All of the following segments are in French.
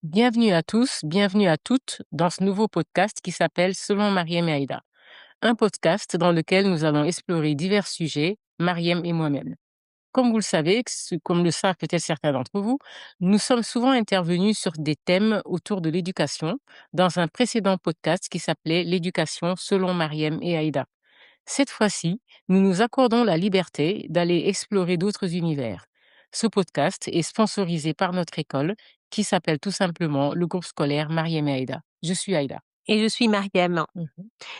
Bienvenue à tous, bienvenue à toutes dans ce nouveau podcast qui s'appelle Selon Mariem et Aïda. Un podcast dans lequel nous allons explorer divers sujets, Mariem et moi-même. Comme vous le savez, comme le savent peut-être certains d'entre vous, nous sommes souvent intervenus sur des thèmes autour de l'éducation dans un précédent podcast qui s'appelait L'éducation selon Mariem et Aïda. Cette fois-ci, nous nous accordons la liberté d'aller explorer d'autres univers. Ce podcast est sponsorisé par notre école qui s'appelle tout simplement le groupe scolaire Mariem et Aïda. Je suis Aïda. Et je suis Mariam. Mhm.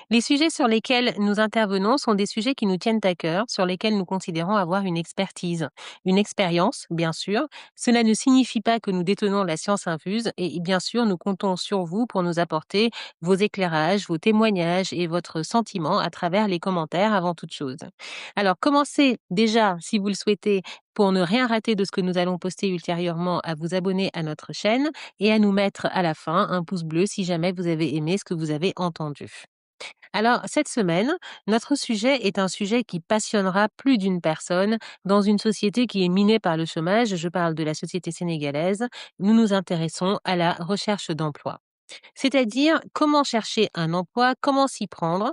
Les sujets sur lesquels nous intervenons sont des sujets qui nous tiennent à cœur, sur lesquels nous considérons avoir une expertise, une expérience, bien sûr. Cela ne signifie pas que nous détenons la science infuse et bien sûr, nous comptons sur vous pour nous apporter vos éclairages, vos témoignages et votre sentiment à travers les commentaires avant toute chose. Alors, commencez déjà, si vous le souhaitez, pour ne rien rater de ce que nous allons poster ultérieurement, à vous abonner à notre chaîne et à nous mettre à la fin un pouce bleu si jamais vous avez aimé ce que vous avez entendu. Alors, cette semaine, notre sujet est un sujet qui passionnera plus d'une personne dans une société qui est minée par le chômage. Je parle de la société sénégalaise. Nous nous intéressons à la recherche d'emploi. C'est-à-dire comment chercher un emploi, comment s'y prendre,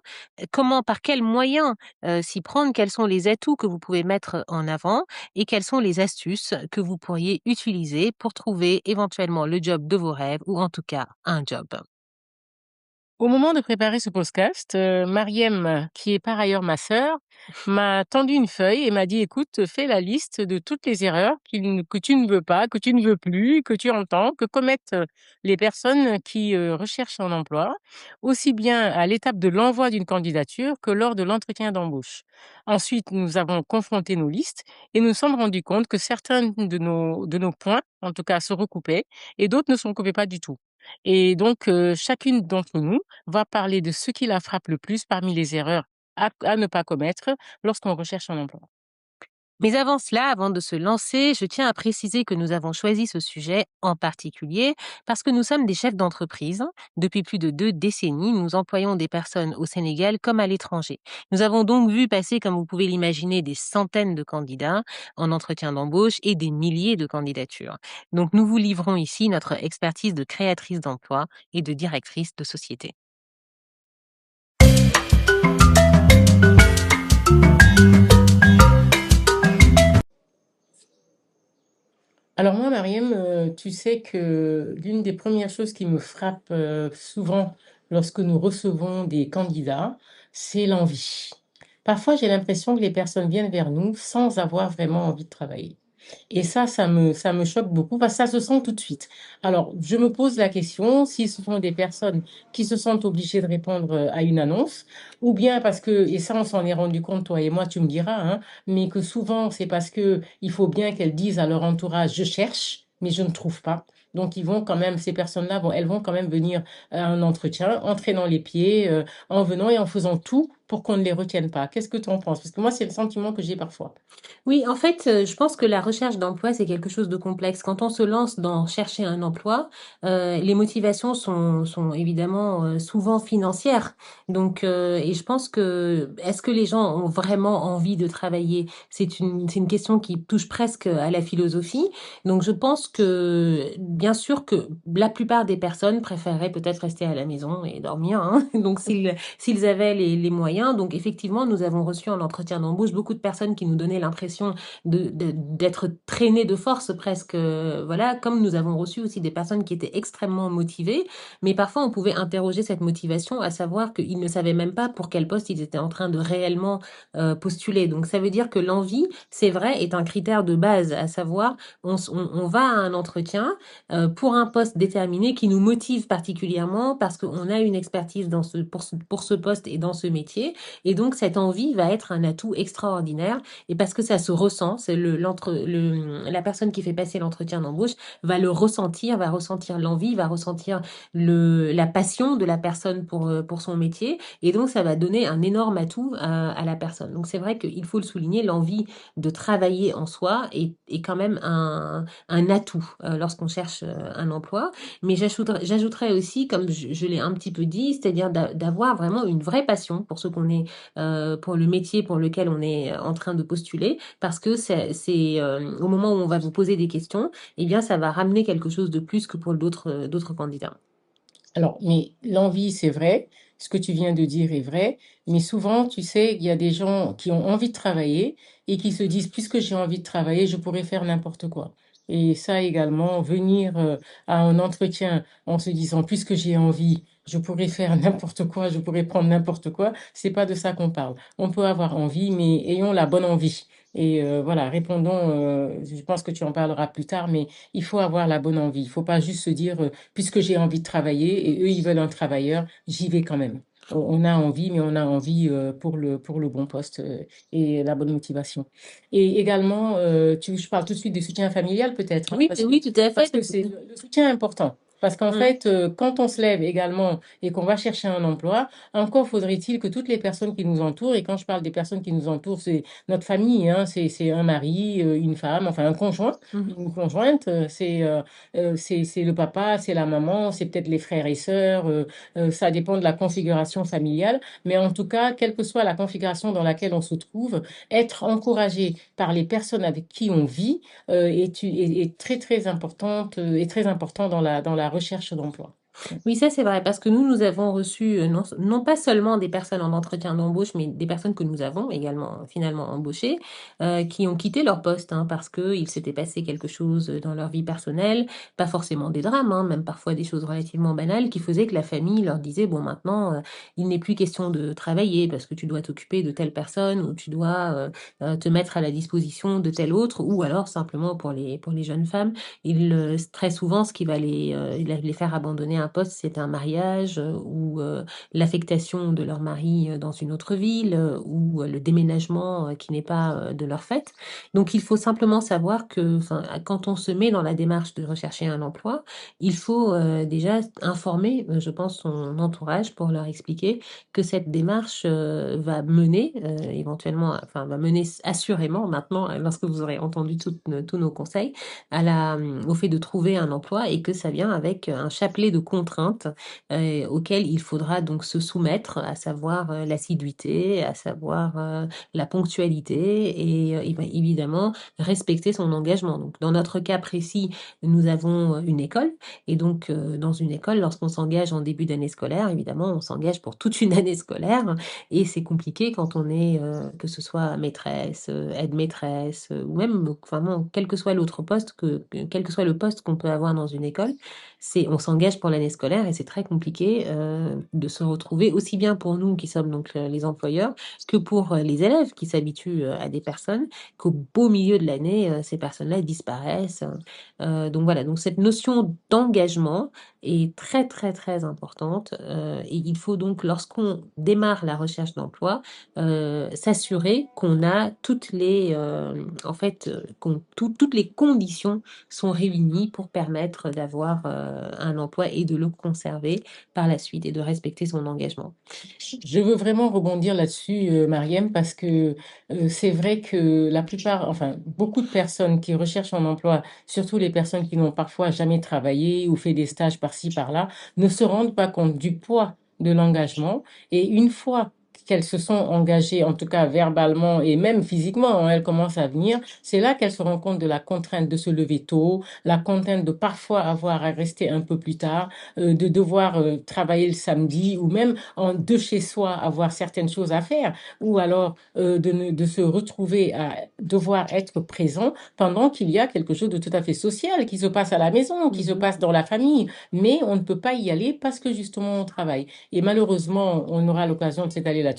par quels moyens s'y prendre, quels sont les atouts que vous pouvez mettre en avant et quelles sont les astuces que vous pourriez utiliser pour trouver éventuellement le job de vos rêves ou en tout cas un job. Au moment de préparer ce podcast, Mariem, qui est par ailleurs ma sœur, m'a tendu une feuille et m'a dit: «Écoute, fais la liste de toutes les erreurs que tu ne veux pas, que tu ne veux plus, que tu entends, que commettent, les personnes qui, recherchent un emploi, aussi bien à l'étape de l'envoi d'une candidature que lors de l'entretien d'embauche». Ensuite, nous avons confronté nos listes et nous nous sommes rendus compte que certains de nos points, en tout cas, se recoupaient et d'autres ne se recoupaient pas du tout. Et donc, chacune d'entre nous va parler de ce qui la frappe le plus parmi les erreurs à ne pas commettre lorsqu'on recherche un emploi. Mais avant cela, avant de se lancer, je tiens à préciser que nous avons choisi ce sujet en particulier parce que nous sommes des chefs d'entreprise. Depuis plus de 2 décennies, nous employons des personnes au Sénégal comme à l'étranger. Nous avons donc vu passer, comme vous pouvez l'imaginer, des centaines de candidats en entretien d'embauche et des milliers de candidatures. Donc nous vous livrons ici notre expertise de créatrice d'emploi et de directrice de société. Alors moi, Mariem, tu sais que l'une des premières choses qui me frappe, souvent lorsque nous recevons des candidats, c'est l'envie. Parfois, j'ai l'impression que les personnes viennent vers nous sans avoir vraiment envie de travailler. Et ça me choque beaucoup parce que ça se sent tout de suite. Alors, je me pose la question si ce sont des personnes qui se sentent obligées de répondre à une annonce, ou bien parce que, et ça on s'en est rendu compte, toi et moi, tu me diras, hein, mais que souvent c'est parce que il faut bien qu'elles disent à leur entourage, je cherche, mais je ne trouve pas. Donc ils vont quand même, ces personnes-là, elles vont quand même venir à un entretien, en traînant les pieds, en venant et en faisant tout pour qu'on ne les retienne pas. Qu'est-ce que tu en penses? Parce que moi, c'est le sentiment que j'ai parfois. Oui, en fait, je pense que la recherche d'emploi, c'est quelque chose de complexe. Quand on se lance dans chercher un emploi, les motivations sont évidemment souvent financières. Donc, et je pense que est-ce que les gens ont vraiment envie de travailler? C'est une question qui touche presque à la philosophie. Donc, je pense que bien sûr que la plupart des personnes préféreraient peut-être rester à la maison et dormir, hein. Donc, s'ils avaient les moyens. Donc, effectivement, nous avons reçu en entretien d'embauche beaucoup de personnes qui nous donnaient l'impression d'être traînées de force presque. Voilà, comme nous avons reçu aussi des personnes qui étaient extrêmement motivées, mais parfois on pouvait interroger cette motivation, à savoir qu'ils ne savaient même pas pour quel poste ils étaient en train de réellement postuler. Donc ça veut dire que l'envie, c'est vrai, est un critère de base, à savoir on va à un entretien pour un poste déterminé qui nous motive particulièrement parce qu'on a une expertise pour ce poste et dans ce métier. Et donc, cette envie va être un atout extraordinaire et parce que ça se ressent, c'est la personne qui fait passer l'entretien d'embauche va ressentir l'envie, va ressentir la passion de la personne pour son métier et donc ça va donner un énorme atout à la personne. Donc, c'est vrai qu'il faut le souligner, l'envie de travailler en soi est quand même un atout lorsqu'on cherche un emploi. Mais j'ajouterais aussi, comme je l'ai un petit peu dit, c'est-à-dire d'avoir vraiment une vraie passion pour ce qu'on est, pour le métier pour lequel on est en train de postuler, parce que au moment où on va vous poser des questions, eh bien, ça va ramener quelque chose de plus que pour d'autres candidats. Alors, mais l'envie, c'est vrai, ce que tu viens de dire est vrai, mais souvent, tu sais, il y a des gens qui ont envie de travailler et qui se disent, puisque j'ai envie de travailler, je pourrais faire n'importe quoi. Et ça également, venir à un entretien en se disant, puisque j'ai envie, je pourrais faire n'importe quoi, je pourrais prendre n'importe quoi, c'est pas de ça qu'on parle. On peut avoir envie, mais ayons la bonne envie. Et voilà, répondons, je pense que tu en parleras plus tard, mais il faut avoir la bonne envie. Il faut pas juste se dire, puisque j'ai envie de travailler et eux, ils veulent un travailleur, j'y vais quand même. On a envie, mais on a envie pour le bon poste et la bonne motivation. Et également, je parle tout de suite du soutien familial peut-être, hein, Oui, oui, tout à parce fait. que c'est le soutien est important. Parce qu'en Mm. fait, quand on se lève également et qu'on va chercher un emploi, encore faudrait-il que toutes les personnes qui nous entourent, et quand je parle des personnes qui nous entourent, c'est notre famille, hein, c'est un mari, une femme, enfin un conjoint, Mhm. une conjointe, c'est le papa, c'est la maman, c'est peut-être les frères et sœurs, ça dépend de la configuration familiale, mais en tout cas, quelle que soit la configuration dans laquelle on se trouve, être encouragé par les personnes avec qui on vit est très très importante et très important dans la recherche d'emploi. Oui, ça c'est vrai, parce que nous avons reçu non pas seulement des personnes en entretien d'embauche, mais des personnes que nous avons également finalement embauchées, qui ont quitté leur poste hein, parce que il s'était passé quelque chose dans leur vie personnelle, pas forcément des drames, hein, même parfois des choses relativement banales, qui faisaient que la famille leur disait, bon maintenant, il n'est plus question de travailler parce que tu dois t'occuper de telle personne ou tu dois te mettre à la disposition de telle autre, ou alors simplement pour les jeunes femmes très souvent, ce qui va les faire abandonner un poste, c'est un mariage ou l'affectation de leur mari dans une autre ville ou le déménagement qui n'est pas de leur fait. Donc, il faut simplement savoir que enfin, quand on se met dans la démarche de rechercher un emploi, il faut déjà informer, je pense, son entourage pour leur expliquer que cette démarche va mener éventuellement, enfin, va mener assurément maintenant, lorsque vous aurez entendu tous nos conseils, au fait de trouver un emploi et que ça vient avec un chapelet de contraintes auxquelles il faudra donc se soumettre, à savoir l'assiduité, à savoir la ponctualité et évidemment respecter son engagement. Donc, dans notre cas précis, nous avons une école et donc dans une école, lorsqu'on s'engage en début d'année scolaire, évidemment, on s'engage pour toute une année scolaire et c'est compliqué quand on est, que ce soit maîtresse, aide-maîtresse, ou même, vraiment, quel que soit l'autre poste, quel que soit le poste qu'on peut avoir dans une école, on s'engage pour l'année scolaire et c'est très compliqué de se retrouver, aussi bien pour nous qui sommes donc les employeurs, que pour les élèves qui s'habituent à des personnes, qu'au beau milieu de l'année, ces personnes-là disparaissent. Donc voilà, donc cette notion d'engagement est très très très importante et il faut donc lorsqu'on démarre la recherche d'emploi s'assurer qu'on a en fait toutes les conditions sont réunies pour permettre d'avoir un emploi et de le conserver par la suite et de respecter son engagement. Je veux vraiment rebondir là-dessus, Mariem, parce que c'est vrai que la plupart, enfin, beaucoup de personnes qui recherchent un emploi, surtout les personnes qui n'ont parfois jamais travaillé ou fait des stages par-ci, par-là, ne se rendent pas compte du poids de l'engagement. Et une fois qu'elles se sont engagées, en tout cas verbalement et même physiquement, hein, elles commencent à venir, c'est là qu'elles se rendent compte de la contrainte de se lever tôt, la contrainte de parfois avoir à rester un peu plus tard, de devoir travailler le samedi ou même de chez soi avoir certaines choses à faire ou alors de se retrouver à devoir être présent pendant qu'il y a quelque chose de tout à fait social qui se passe à la maison, qui se Mhm. passe dans la famille, mais on ne peut pas y aller parce que justement on travaille. Et malheureusement, on aura l'occasion de s'étaler là-dessus.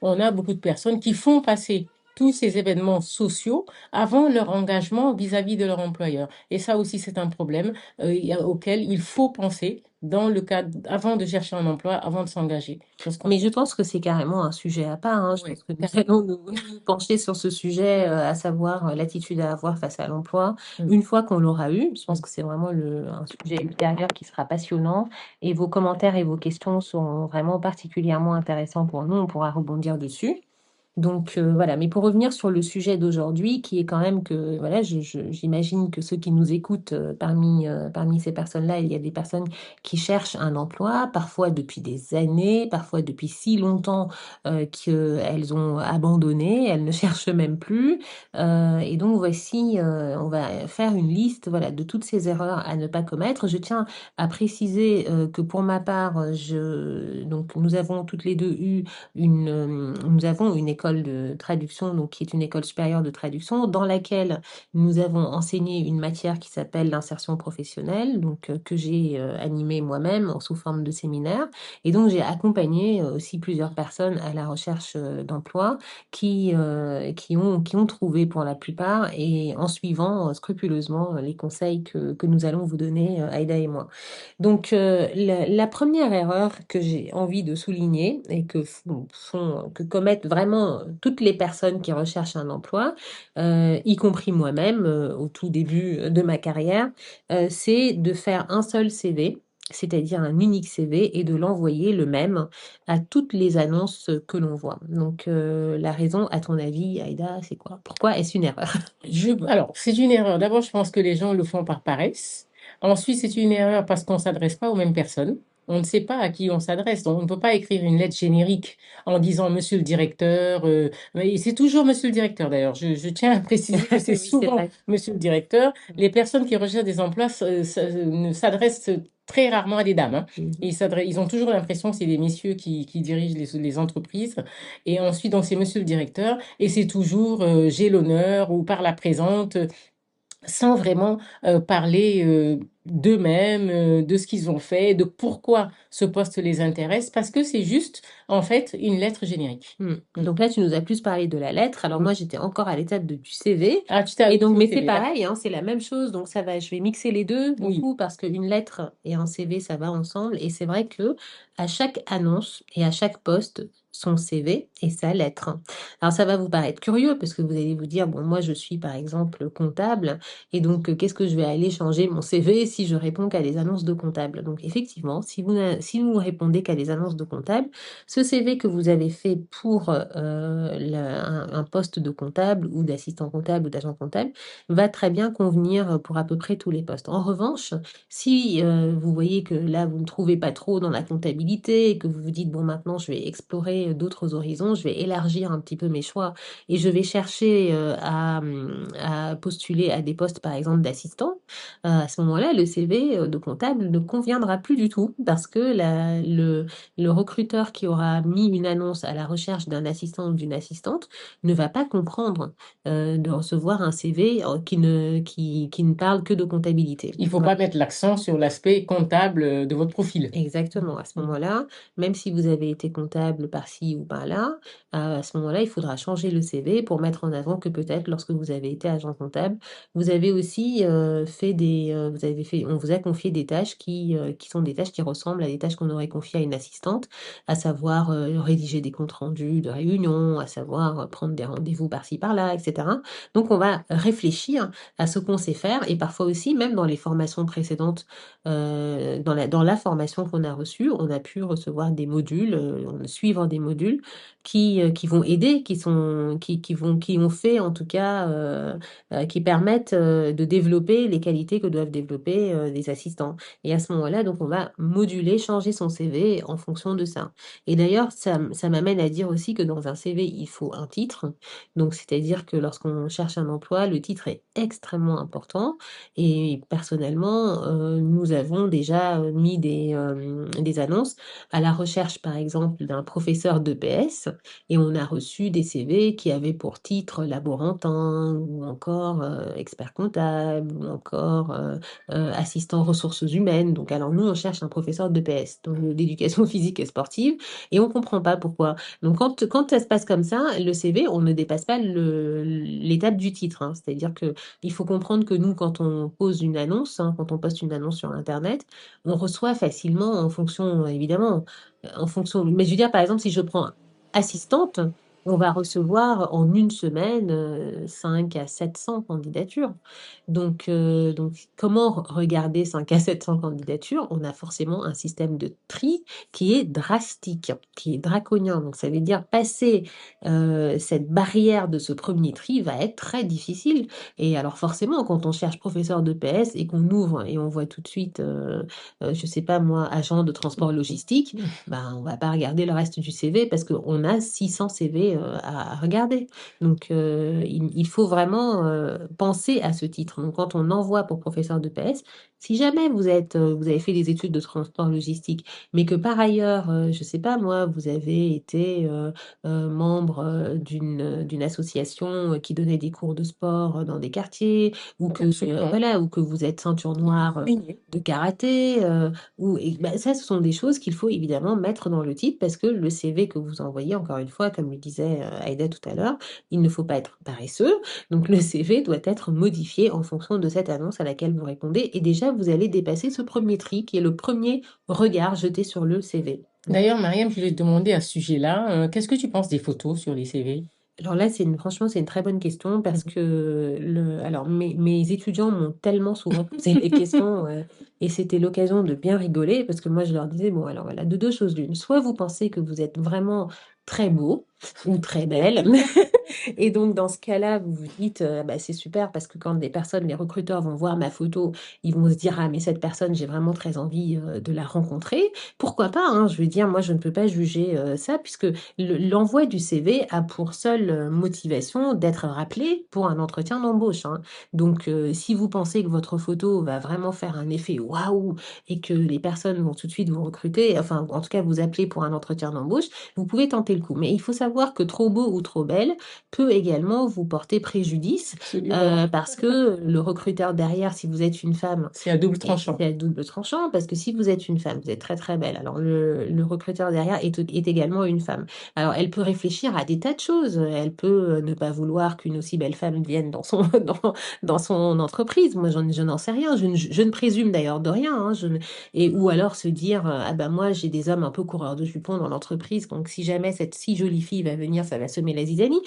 On a beaucoup de personnes qui font passer tous ces événements sociaux avant leur engagement vis-à-vis de leur employeur. Et ça aussi, c'est un problème auquel il faut penser dans le cadre, avant de chercher un emploi, avant de s'engager. Mais je pense que c'est carrément un sujet à part, hein. Je Oui, pense que nous allons nous pencher sur ce sujet, à savoir l'attitude à avoir face à l'emploi. mm, Une fois qu'on l'aura eu, je pense mm. que c'est vraiment un sujet ultérieur qui sera passionnant et vos commentaires et vos questions seront vraiment particulièrement intéressants pour nous. On pourra rebondir dessus. Donc voilà, mais pour revenir sur le sujet d'aujourd'hui, qui est quand même que, voilà, j'imagine que ceux qui nous écoutent, parmi ces personnes-là, il y a des personnes qui cherchent un emploi, parfois depuis des années, parfois depuis si longtemps qu'elles ont abandonné, elles ne cherchent même plus. Et donc voici, on va faire une liste, voilà, de toutes ces erreurs à ne pas commettre. Je tiens à préciser que pour ma part, donc nous avons toutes les deux eu nous avons une école de traduction, donc qui est une école supérieure de traduction, dans laquelle nous avons enseigné une matière qui s'appelle l'insertion professionnelle, donc que j'ai animée moi-même sous forme de séminaire. Et donc j'ai accompagné aussi plusieurs personnes à la recherche d'emploi qui ont trouvé pour la plupart et en suivant scrupuleusement les conseils que nous allons vous donner, Aïda et moi. Donc, la première erreur que j'ai envie de souligner et que commettent vraiment toutes les personnes qui recherchent un emploi, y compris moi-même au tout début de ma carrière, c'est de faire un seul CV, c'est-à-dire un unique CV, et de l'envoyer le même à toutes les annonces que l'on voit. Donc, la raison, à ton avis, Aïda, c'est quoi? Pourquoi est-ce une erreur? Alors, c'est une erreur. D'abord, je pense que les gens le font par paresse. Ensuite, c'est une erreur parce qu'on ne s'adresse pas aux mêmes personnes. On ne sait pas à qui on s'adresse. Donc, on ne peut pas écrire une lettre générique en disant Monsieur le directeur. Mais c'est toujours Monsieur le directeur, d'ailleurs. Je tiens à préciser que c'est Oui, c'est souvent vrai. Monsieur le directeur. Les personnes qui recherchent des emplois ne s'adressent très rarement à des dames, hein. Mhm. Ils ont toujours l'impression que c'est des messieurs qui dirigent les entreprises. Et ensuite, donc, c'est Monsieur le directeur. Et c'est toujours j'ai l'honneur ou par la présente, sans vraiment parler d'eux-mêmes, de ce qu'ils ont fait, de pourquoi ce poste les intéresse, parce que c'est juste, en fait, une lettre générique. Mm. Donc là, tu nous as plus parlé de la lettre. Alors Mm. moi, j'étais encore à l'étape du CV. Ah, tu t'es Et donc, arrêté au mais c'est CV, d'accord. pareil, hein, c'est la même chose. Donc ça va, je vais mixer les deux Oui, beaucoup parce qu'une lettre et un CV, ça va ensemble. Et c'est vrai que à chaque annonce et à chaque poste, son CV et sa lettre. Alors ça va vous paraître curieux parce que vous allez vous dire, bon, moi, je suis par exemple comptable. Et donc, qu'est-ce que je vais aller changer mon CV si je réponds qu'à des annonces de comptable? Donc effectivement, si vous ne répondez qu'à des annonces de comptable, ce CV que vous avez fait pour un poste de comptable ou d'assistant comptable ou d'agent comptable va très bien convenir pour à peu près tous les postes. En revanche, si vous voyez que là, vous ne trouvez pas trop dans la comptabilité et que vous vous dites, bon, maintenant, je vais explorer d'autres horizons, je vais élargir un petit peu mes choix et je vais chercher à postuler à des postes, par exemple, d'assistant, à ce moment-là, le CV de comptable ne conviendra plus du tout parce que le recruteur qui aura mis une annonce à la recherche d'un assistant ou d'une assistante ne va pas comprendre de recevoir un CV qui ne parle que de comptabilité. il faut Voilà. pas mettre l'accent sur l'aspect comptable de votre profil. Exactement. À ce Mm. moment-là, même si vous avez été comptable par-ci ou par-là, à ce moment-là, il faudra changer le CV pour mettre en avant que peut-être lorsque vous avez été agent comptable, vous avez aussi on vous a confié des tâches qui sont des tâches qui ressemblent à des tâches qu'on aurait confiées à une assistante, à savoir rédiger des comptes rendus de réunion, à savoir prendre des rendez-vous par-ci par-là, etc. Donc, on va réfléchir à ce qu'on sait faire et parfois aussi, même dans les formations précédentes dans la formation qu'on a reçue, on a pu recevoir des modules, suivre des modules qui vont aider, qui ont fait en tout cas, qui permettent de développer les qualités que doivent développer les assistants. Et à ce moment-là, donc on va moduler, changer son CV en fonction de ça. Et d'ailleurs, ça m'amène à dire aussi que dans un CV, il faut un titre. Donc, c'est-à-dire que lorsqu'on cherche un emploi, le titre est extrêmement important. Et personnellement, nous avons déjà mis des annonces à la recherche, par exemple, d'un professeur d'EPS et on a reçu des CV qui avaient pour titre laborantin ou encore expert comptable ou encore assistant ressources humaines. Donc, alors nous, on cherche un professeur d'EPS, donc d'éducation physique et sportive, et on comprend pas pourquoi. Donc, quand ça se passe comme ça, le CV, on ne dépasse pas l'étape du titre, hein. C'est-à-dire que il faut comprendre que nous, quand on pose une annonce, hein, quand on poste une annonce sur Internet, on reçoit facilement en fonction, évidemment, en fonction. Mais je veux dire, par exemple, si je prends assistante, on va recevoir en une semaine 5 à 700 candidatures. Donc, comment regarder 5 à 700 candidatures? On a forcément un système de tri qui est drastique, qui est draconien. Donc, ça veut dire passer cette barrière de ce premier tri va être très difficile. Et alors, forcément, quand on cherche professeur de PS et qu'on ouvre et on voit tout de suite, je sais pas moi, agent de transport logistique, ben, on va pas regarder le reste du CV parce qu'on a 600 CV à regarder. Donc, il faut vraiment penser à ce titre. Donc, quand on envoie pour professeur de PS, si jamais vous avez fait des études de transport logistique, mais que par ailleurs, je sais pas moi, vous avez été membre d'une association qui donnait des cours de sport dans des quartiers, ou que Absolument. voilà, ou que vous êtes ceinture noire Oui. de karaté, bah, ça, ce sont des choses qu'il faut évidemment mettre dans le titre parce que le CV que vous envoyez, encore une fois, comme le disait Aïda tout à l'heure, il ne faut pas être paresseux. Donc le CV doit être modifié en fonction de cette annonce à laquelle vous répondez. Et déjà, vous allez dépasser ce premier tri qui est le premier regard jeté sur le CV. D'ailleurs, Mariam, je voulais te demander à ce sujet-là, qu'est-ce que tu penses des photos sur les CV? Alors là, franchement, c'est une très bonne question parce Mhm. que alors mes étudiants m'ont tellement souvent posé des questions et c'était l'occasion de bien rigoler parce que moi, je leur disais, bon, alors voilà, de deux choses l'une. Soit vous pensez que vous êtes vraiment très beau ou très belle. Et donc, dans ce cas-là, vous vous dites, bah, c'est super parce que quand les recruteurs vont voir ma photo, ils vont se dire, ah, mais cette personne, j'ai vraiment très envie de la rencontrer. Pourquoi pas, hein, je veux dire, moi, je ne peux pas juger ça puisque l'envoi du CV a pour seule motivation d'être rappelé pour un entretien d'embauche, hein. Donc, si vous pensez que votre photo va vraiment faire un effet waouh et que les personnes vont tout de suite vous recruter, enfin, en tout cas, vous appeler pour un entretien d'embauche, vous pouvez tenter le coup. Mais il faut savoir que trop beau ou trop belle peut également vous porter préjudice Absolument. parce que le recruteur derrière, si vous êtes une femme, C'est à double et tranchant. c'est à double tranchant parce que si vous êtes une femme, vous êtes très très belle. Alors le recruteur derrière est également une femme. Alors elle peut réfléchir à des tas de choses. Elle peut ne pas vouloir qu'une aussi belle femme vienne dans son entreprise. Moi, je n'en sais rien. Je ne présume d'ailleurs de rien, hein. Ou alors se dire, ah ben moi j'ai des hommes un peu coureurs de jupons dans l'entreprise. Donc si jamais cette si jolie fille va venir, ça va semer la zizanie.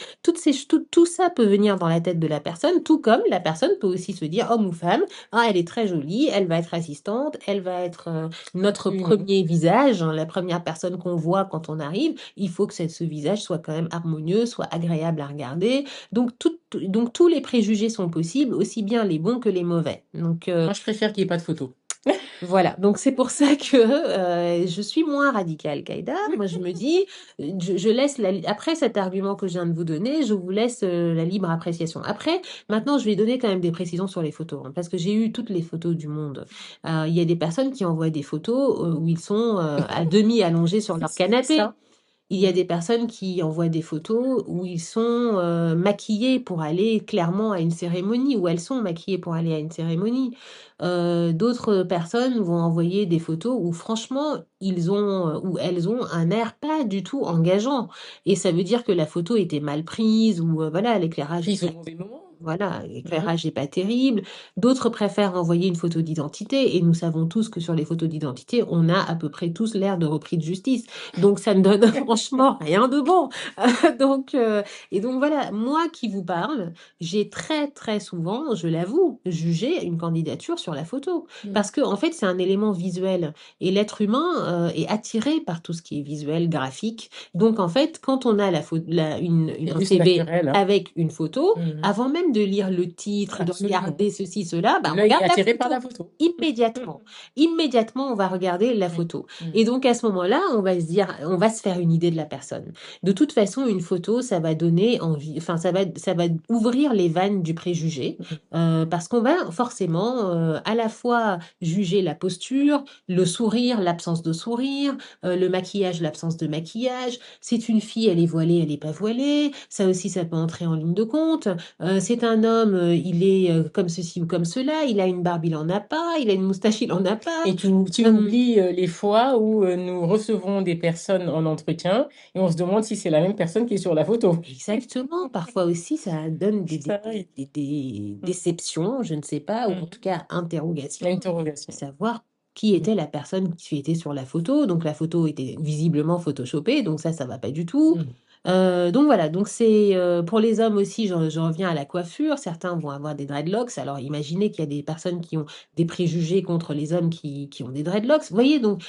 Tout ça peut venir dans la tête de la personne, tout comme la personne peut aussi se dire, homme ou femme, ah, elle est très jolie, elle va être assistante, elle va être notre Absolument. premier visage, hein, la première personne qu'on voit quand on arrive. Il faut que ce visage soit quand même harmonieux, soit agréable à regarder. Donc tous les préjugés sont possibles, aussi bien les bons que les mauvais. Donc Moi, je préfère qu'il n'y ait pas de photos. voilà, donc c'est pour ça que je suis moins radicale qu'Aïda. Moi, je me dis, je laisse après cet argument que je viens de vous donner, je vous laisse la libre appréciation. Après, maintenant, je vais donner quand même des précisions sur les photos, hein, parce que j'ai eu toutes les photos du monde. Il y a des personnes qui envoient des photos où ils sont à demi allongés sur leur C'est canapé. ça. Il y a des personnes qui envoient des photos où ils sont maquillés pour aller clairement à une cérémonie, où elles sont maquillées pour aller à une cérémonie. D'autres personnes vont envoyer des photos où franchement, ou elles ont un air pas du tout engageant. Et ça veut dire que la photo était mal prise ou voilà, l'éclairage Prise au mauvais moment. voilà, Mhm. l'éclairage n'est pas terrible. D'autres préfèrent envoyer une photo d'identité et nous savons tous que sur les photos d'identité, on a à peu près tous l'air de repris de justice. Donc ça ne donne franchement rien de bon. Donc et donc voilà, moi qui vous parle, j'ai très très souvent, je l'avoue, jugé une candidature sur la photo Mhm. parce que en fait, c'est un élément visuel et l'être humain est attiré par tout ce qui est visuel, graphique. Donc en fait, quand on a C'est un juste CV naturel, hein. avec une photo, Mhm. avant même de lire le titre, de Absolument. regarder ceci, cela, bah, on L'œil est regarde la attiré par la photo. photo. Immédiatement. Immédiatement, on va regarder la Oui. photo. Et Mhm. donc, à ce moment-là, on va se faire une idée de la personne. De toute façon, une photo, ça va donner envie, enfin, ça va ouvrir les vannes du préjugé, Mhm. parce qu'on va forcément, à la fois juger la posture, le sourire, l'absence de sourire, le maquillage, l'absence de maquillage. C'est une fille, elle est voilée, elle n'est pas voilée. Ça aussi, ça peut entrer en ligne de compte. C'est un homme, il est comme ceci ou comme cela, il a une barbe, il en a pas, il a une moustache, il en a pas. Et tu oublies les fois où nous recevons des personnes en entretien et on se demande si c'est la même personne qui est sur la photo. Exactement, parfois aussi ça donne Ça arrive. des Mhm. déceptions, je ne sais pas, ou en tout Mhm. cas interrogations, de L'interrogation. savoir qui Mhm. était la personne qui était sur la photo. Donc la photo était visiblement photoshopée, donc ça va pas du tout. Donc voilà, donc c'est pour les hommes aussi, je reviens à la coiffure. Certains vont avoir des dreadlocks. Alors imaginez qu'il y a des personnes qui ont des préjugés contre les hommes qui ont des dreadlocks. Vous voyez, donc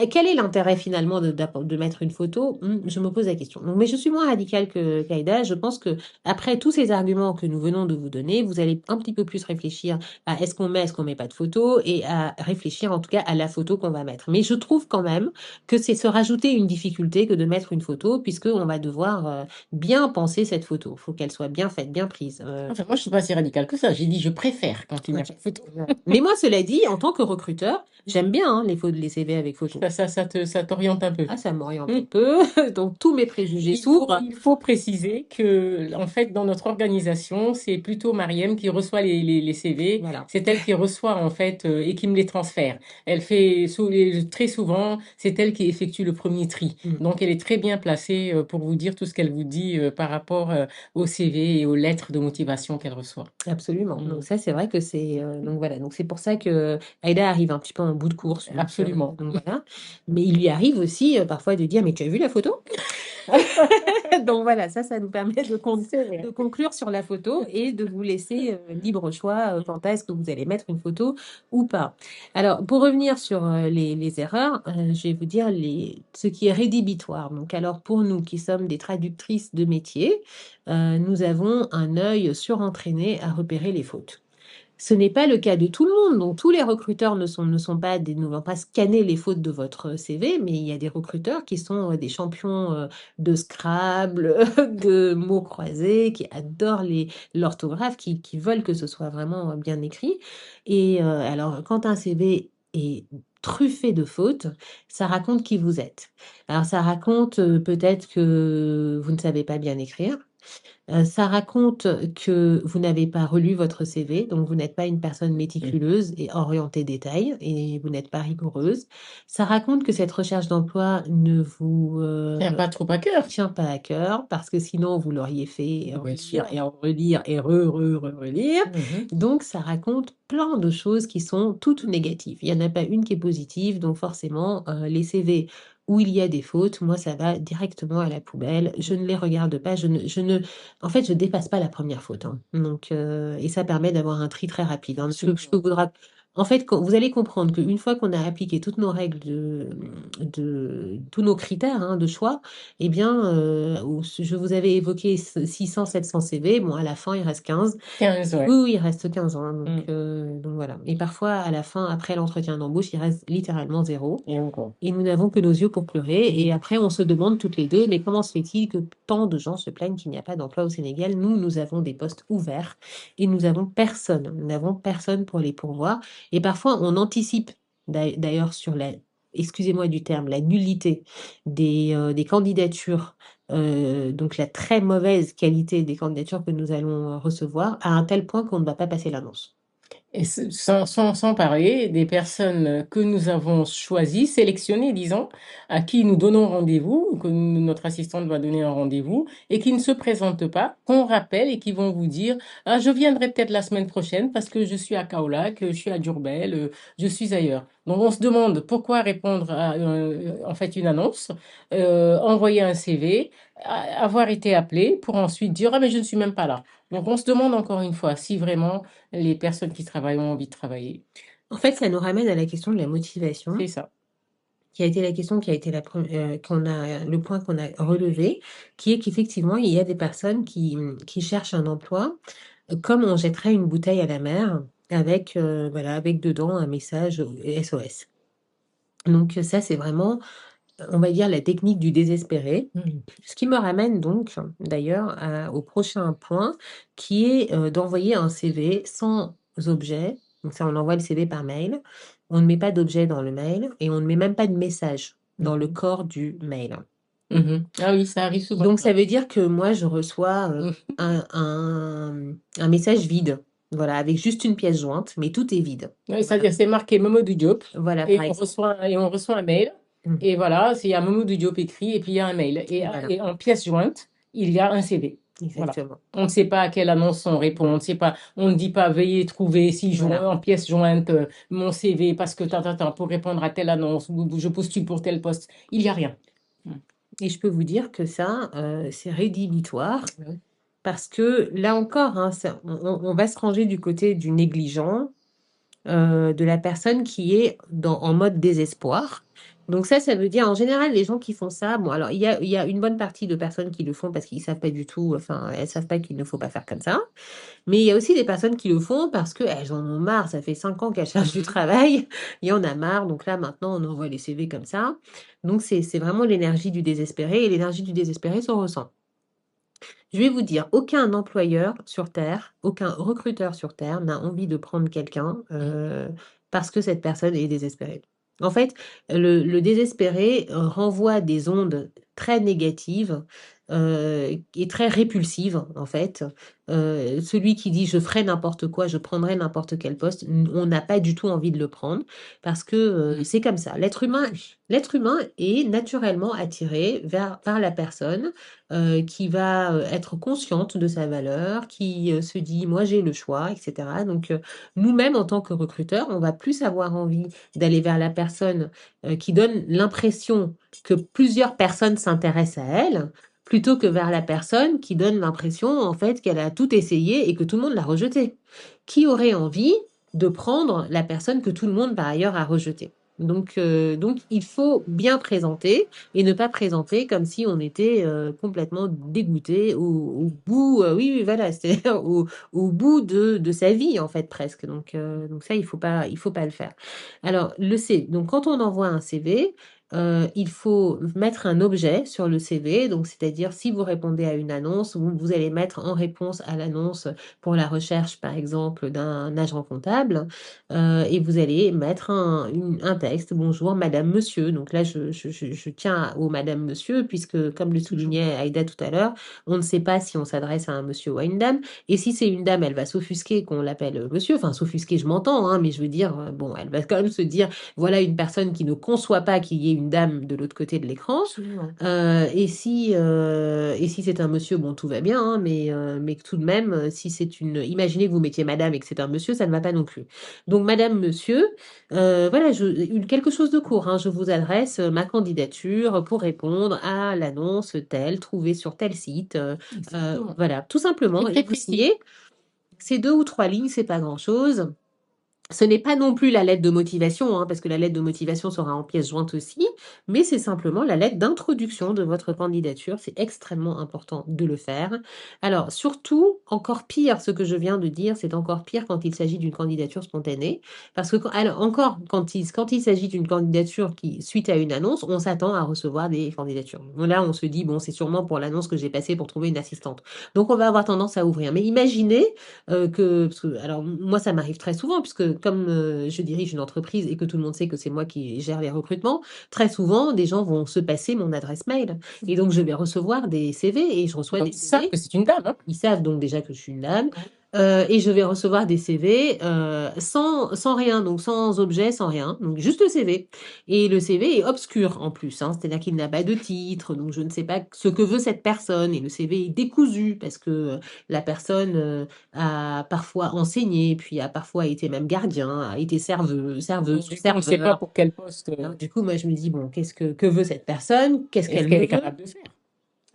quel est l'intérêt finalement de mettre une photo? Je me pose la question. Donc, mais je suis moins radicale que Kaïda. Je pense que après tous ces arguments que nous venons de vous donner, vous allez un petit peu plus réfléchir à est-ce qu'on met pas de photo et à réfléchir en tout cas à la photo qu'on va mettre. Mais je trouve quand même que c'est se rajouter une difficulté que de mettre une photo, puisqu'on va devoir bien penser cette photo. Il faut qu'elle soit bien faite, bien prise. Enfin, moi, je suis pas si radicale que ça. J'ai dit, je préfère quand il n'y a Ok. pas de photo. Voilà. Mais moi, cela dit, en tant que recruteur, j'aime bien les CV avec photo. Ça t'oriente un peu. Ah, ça m'oriente un peu, donc tous mes préjugés s'ouvrent. Il faut préciser que, en fait, dans notre organisation, c'est plutôt Mariem qui reçoit les CV. Voilà. C'est elle qui reçoit, en fait, et qui me les transfère. Elle fait très souvent, c'est elle qui effectue le premier tri. Mm. Donc, elle est très bien placée pour vous dire tout ce qu'elle vous dit par rapport au CV et aux lettres de motivation qu'elle reçoit. Absolument. Donc Mm. ça, c'est vrai que c'est donc voilà. Donc c'est pour ça que Aïda arrive un petit peu en bout de course. Absolument. Donc voilà. Mais il lui arrive aussi parfois de dire, mais tu as vu la photo? Donc voilà, ça nous permet C'est de vrai. conclure sur la photo et de vous laisser libre choix quand est-ce que vous allez mettre une photo ou pas. Alors, pour revenir sur les erreurs, je vais vous dire ce qui est rédhibitoire. Donc, alors, pour nous qui sommes des traductrices de métier, nous avons un œil surentraîné à repérer les fautes. Ce n'est pas le cas de tout le monde. Donc, tous les recruteurs ne vont pas scanner les fautes de votre CV, mais il y a des recruteurs qui sont des champions de Scrabble, de mots croisés, qui adorent l'orthographe, qui veulent que ce soit vraiment bien écrit. Et alors, quand un CV est truffé de fautes, ça raconte qui vous êtes. Alors, ça raconte peut-être que vous ne savez pas bien écrire. Ça raconte que vous n'avez pas relu votre CV, donc vous n'êtes pas une personne méticuleuse et orientée détail, et vous n'êtes pas rigoureuse. Ça raconte que cette recherche d'emploi ne vous Tiens pas trop à cœur. tient pas à cœur, parce que sinon vous l'auriez fait Bien relire sûr. et relire et relire. Mhm. Donc ça raconte plein de choses qui sont toutes négatives. Il n'y en a pas une qui est positive, donc forcément les CV où il y a des fautes, moi ça va directement à la poubelle. Je ne les regarde pas, en fait, je dépasse pas la première faute, hein. Donc, et ça permet d'avoir un tri très rapide, hein. Je peux Absolument. en fait, vous allez comprendre qu'une fois qu'on a appliqué toutes nos règles tous nos critères hein, de choix, eh bien, je vous avais évoqué 600, 700 CV. Bon, à la fin, il reste 15. 15, Oui, ouais. oui, il reste 15 ans, hein. Mm. Donc voilà. Et parfois, à la fin, après l'entretien d'embauche, il reste littéralement zéro. Et encore. Et nous n'avons que nos yeux pour pleurer. Et après, on se demande toutes les deux, mais comment se fait-il que tant de gens se plaignent qu'il n'y a pas d'emploi au Sénégal? Nous avons des postes ouverts et nous avons personne. Nous n'avons personne pour les pourvoir. Et parfois, on anticipe d'ailleurs sur excusez-moi du terme, la nullité des candidatures, donc la très mauvaise qualité des candidatures que nous allons recevoir, à un tel point qu'on ne va pas passer l'annonce. Et sans parler des personnes que nous avons choisies, sélectionnées, disons, à qui nous donnons rendez-vous, que notre assistante va donner un rendez-vous, et qui ne se présentent pas, qu'on rappelle et qui vont vous dire, ah, je viendrai peut-être la semaine prochaine parce que je suis à Kaolack, je suis à Diourbel, je suis ailleurs. Donc on se demande pourquoi répondre à en fait une annonce, envoyer un CV, avoir été appelé pour ensuite dire, ah mais je ne suis même pas là. Donc on se demande encore une fois si vraiment les personnes qui travaillent ont envie de travailler. En fait, ça nous ramène à la question de la motivation, C'est ça. qui a été la question qui a été le point qu'on a relevé, qui est qu'effectivement, il y a des personnes qui cherchent un emploi comme on jetterait une bouteille à la mer avec, voilà, avec dedans un message SOS. Donc ça, c'est vraiment, on va dire, la technique du désespéré. Mhm. Ce qui me ramène donc d'ailleurs au prochain point, qui est d'envoyer un CV sans objet. Donc ça, on envoie le CV par mail. On ne met pas d'objet dans le mail et on ne met même pas de message dans le Mhm. corps du mail. Mhm. Ah oui, ça arrive souvent. Donc ça veut dire que moi, je reçois Mhm. un message vide, voilà, avec juste une pièce jointe, mais tout est vide. Oui, Voilà, c'est-à-dire c'est marqué Mamadou Diop voilà par exemple. et on reçoit un mail Mm. et voilà, il y a Mamadou Diop écrit et puis il y a un mail Voilà, et en pièce jointe, il y a un CV. Voilà. exactement. On ne sait pas à quelle annonce on répond, on ne sait pas, on ne dit pas veuillez trouver Voilà. en pièce jointe mon CV parce que pour répondre à telle annonce ou je postule pour tel poste. Il n'y a rien. Et je peux vous dire que ça, c'est rédhibitoire parce que là encore, hein, on va se ranger du côté du négligent, de la personne qui est en mode désespoir. Donc ça veut dire en général les gens qui font ça. Bon, alors il y a une bonne partie de personnes qui le font parce qu'ils savent pas du tout, enfin elles savent pas qu'il ne faut pas faire comme ça. Mais il y a aussi des personnes qui le font parce qu'elles en ont marre. Ça fait 5 ans qu'elles cherchent du travail. Il y en a marre. Donc là, maintenant, on envoie les CV comme ça. Donc c'est vraiment l'énergie du désespéré. Et l'énergie du désespéré se ressent. Je vais vous dire, aucun employeur sur Terre, aucun recruteur sur Terre n'a envie de prendre quelqu'un parce que cette personne est désespérée. En fait, le désespéré renvoie des ondes très négatives et très répulsives, en fait. Celui qui dit je ferai n'importe quoi, je prendrai n'importe quel poste, on n'a pas du tout envie de le prendre parce que c'est comme ça. L'être humain est naturellement attiré vers la personne qui va être consciente de sa valeur, qui se dit moi j'ai le choix, etc. Donc nous-mêmes en tant que recruteurs, on va plus avoir envie d'aller vers la personne qui donne l'impression que plusieurs personnes s'intéressent à elle, plutôt que vers la personne qui donne l'impression en fait qu'elle a tout essayé et que tout le monde l'a rejetée. Qui aurait envie de prendre la personne que tout le monde par ailleurs a rejetée? Donc il faut bien présenter et ne pas présenter comme si on était complètement dégoûté au bout, oui, oui, voilà, c'est-à-dire au bout de sa vie en fait presque. Donc ça, il faut pas le faire. Alors le C, donc quand on envoie un CV, il faut mettre un objet sur le CV, donc c'est-à-dire si vous répondez à une annonce, vous allez mettre en réponse à l'annonce pour la recherche par exemple d'un agent comptable, et vous allez mettre un texte, bonjour madame, monsieur. Donc là, je tiens au madame, monsieur, puisque comme le soulignait Aïda tout à l'heure, on ne sait pas si on s'adresse à un monsieur ou à une dame. Et si c'est une dame, elle va s'offusquer qu'on l'appelle monsieur. Enfin, s'offusquer, je m'entends, hein, mais je veux dire, bon, elle va quand même se dire, voilà une personne qui ne conçoit pas qu'il y ait une dame de l'autre côté de l'écran. Absolument. Et si c'est un monsieur, bon, tout va bien, hein, mais tout de même, si c'est imaginez que vous mettiez madame et que c'est un monsieur, ça ne va pas non plus. Donc, madame, monsieur, voilà, quelque chose de court, hein, je vous adresse ma candidature pour répondre à l'annonce telle, trouvée sur tel site. Exactement. Voilà, tout simplement. Et Et très vous précis. signez. C'est 2 ou 3 lignes, c'est pas grand-chose. Ce n'est pas non plus la lettre de motivation, hein, parce que la lettre de motivation sera en pièce jointe aussi, mais c'est simplement la lettre d'introduction de votre candidature. C'est extrêmement important de le faire. Alors, surtout, encore pire, ce que je viens de dire, c'est encore pire quand il s'agit d'une candidature spontanée, parce que, alors, encore, quand il s'agit d'une candidature qui, suite à une annonce, on s'attend à recevoir des candidatures. Bon, là, on se dit, bon, c'est sûrement pour l'annonce que j'ai passée pour trouver une assistante. Donc, on va avoir tendance à ouvrir. Mais imaginez alors moi ça m'arrive très souvent puisque comme je dirige une entreprise et que tout le monde sait que c'est moi qui gère les recrutements, très souvent des gens vont se passer mon adresse mail et donc je vais recevoir des CV et je reçois Donc, des ils savent CV. que c'est une dame, hein. Ils savent donc déjà que je suis une dame. Et je vais recevoir des CV sans rien, donc sans objet, sans rien, donc juste le CV. Et le CV est obscur en plus, hein, c'est-à-dire qu'il n'a pas de titre, donc je ne sais pas ce que veut cette personne. Et le CV est décousu parce que la personne a parfois enseigné, puis a parfois été même gardien, a été serveuse ou Du coup, on ne sait pas serveur. pour quel poste, Alors, du coup, moi, je me dis, bon, que veut cette personne? Qu'est-ce est-ce qu'elle qu'elle est veut? capable de faire.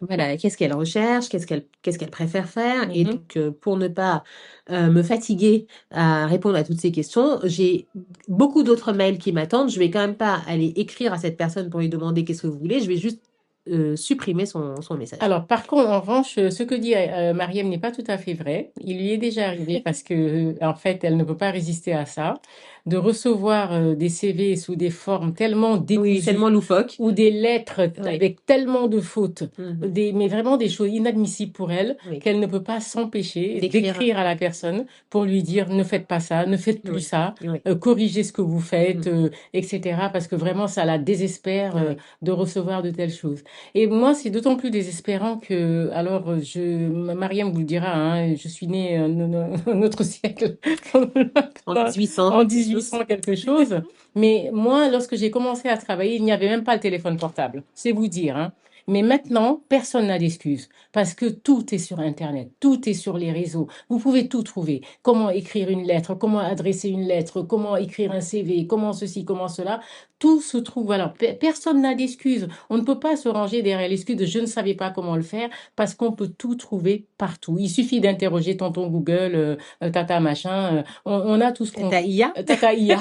Voilà, qu'est-ce qu'elle recherche, qu'est-ce qu'elle préfère faire. Et Mhm. donc, pour ne pas me fatiguer à répondre à toutes ces questions, j'ai beaucoup d'autres mails qui m'attendent. Je vais quand même pas aller écrire à cette personne pour lui demander qu'est-ce que vous voulez. Je vais juste supprimer son message. Alors, par contre, en revanche, ce que dit Mariam n'est pas tout à fait vrai. Il lui est déjà arrivé parce que, en fait, elle ne peut pas résister à ça, de recevoir des CV sous des formes tellement Oui, décousues tellement loufoque. ou des lettres Oui. avec tellement de fautes, Mhm. mais vraiment des choses inadmissibles pour elle, Oui. qu'elle ne peut pas s'empêcher D'écrire. d'écrire à la personne pour lui dire ne faites pas ça, ne faites plus Oui. ça, Oui. corrigez ce que vous faites, Mhm. etc. Parce que vraiment, ça la désespère Oui. de recevoir de telles choses. Et moi, c'est d'autant plus désespérant que, alors, Mariam vous le dira, hein, je suis née un autre siècle, En 1800. en 1800 quelque chose. Mais moi, lorsque j'ai commencé à travailler, il n'y avait même pas le téléphone portable. C'est vous dire, hein. Mais maintenant, personne n'a d'excuses parce que tout est sur Internet, tout est sur les réseaux. Vous pouvez tout trouver. Comment écrire une lettre, comment adresser une lettre, comment écrire un CV, comment ceci, comment cela. Tout se trouve. Alors, personne n'a d'excuses. On ne peut pas se ranger derrière l'excuse de je ne savais pas comment le faire parce qu'on peut tout trouver partout. Il suffit d'interroger tonton Google, tata machin. On a tout ce qu'on Tata veut. IA? Tata IA.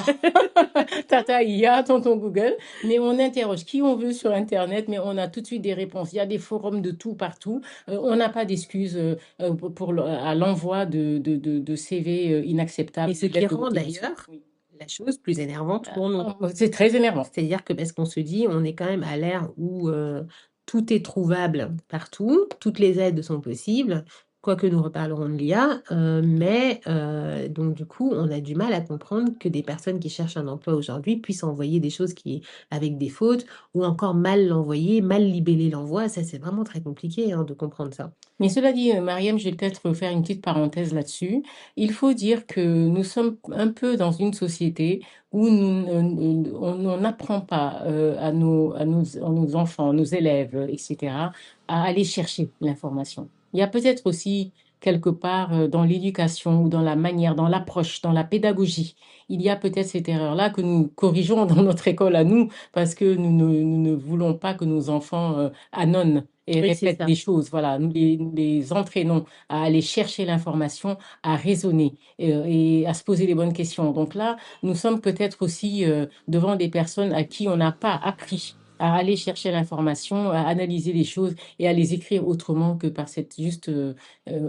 Tata IA, tonton Google. Mais on interroge qui on veut sur Internet, mais on a tout de suite des réponses. Il y a des forums de tout partout. On n'a pas d'excuses à l'envoi de CV Et inacceptables, ce de qui lettres de rend motivation. d'ailleurs Oui. la chose plus énervante pour nous. C'est très énervant. C'est-à-dire que parce qu'on se dit, on est quand même à l'ère où tout est trouvable partout, toutes les aides sont possibles, quoique nous reparlerons de l'IA, mais donc du coup, on a du mal à comprendre que des personnes qui cherchent un emploi aujourd'hui puissent envoyer des choses qui, avec des fautes, ou encore mal l'envoyer, mal libeller l'envoi. Ça, c'est vraiment très compliqué hein, de comprendre ça. Mais cela dit, Mariam, je vais peut-être faire une petite parenthèse là-dessus. Il faut dire que nous sommes un peu dans une société où on n'apprend pas à nos enfants, nos élèves, etc., à aller chercher l'information. Il y a peut-être aussi quelque part dans l'éducation ou dans la manière, dans l'approche, dans la pédagogie, il y a peut-être cette erreur-là que nous corrigeons dans notre école à nous parce que nous ne voulons pas que nos enfants annonnent et Oui, c'est répètent ça. des choses. Voilà, nous les entraînons à aller chercher l'information, à raisonner et à se poser les bonnes questions. Donc là, nous sommes peut-être aussi devant des personnes à qui on n'a pas appris à aller chercher l'information, à analyser les choses et à les écrire autrement que par cette juste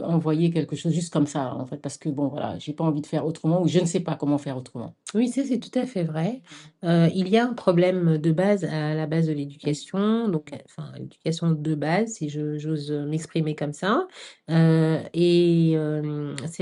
envoyer quelque chose juste comme ça en fait parce que bon voilà, j'ai pas envie de faire autrement ou je ne sais pas comment faire autrement. Oui, ça c'est tout à fait vrai. Il y a un problème de base à la base de l'éducation, donc enfin l'éducation de base, si j'ose m'exprimer comme ça. C'est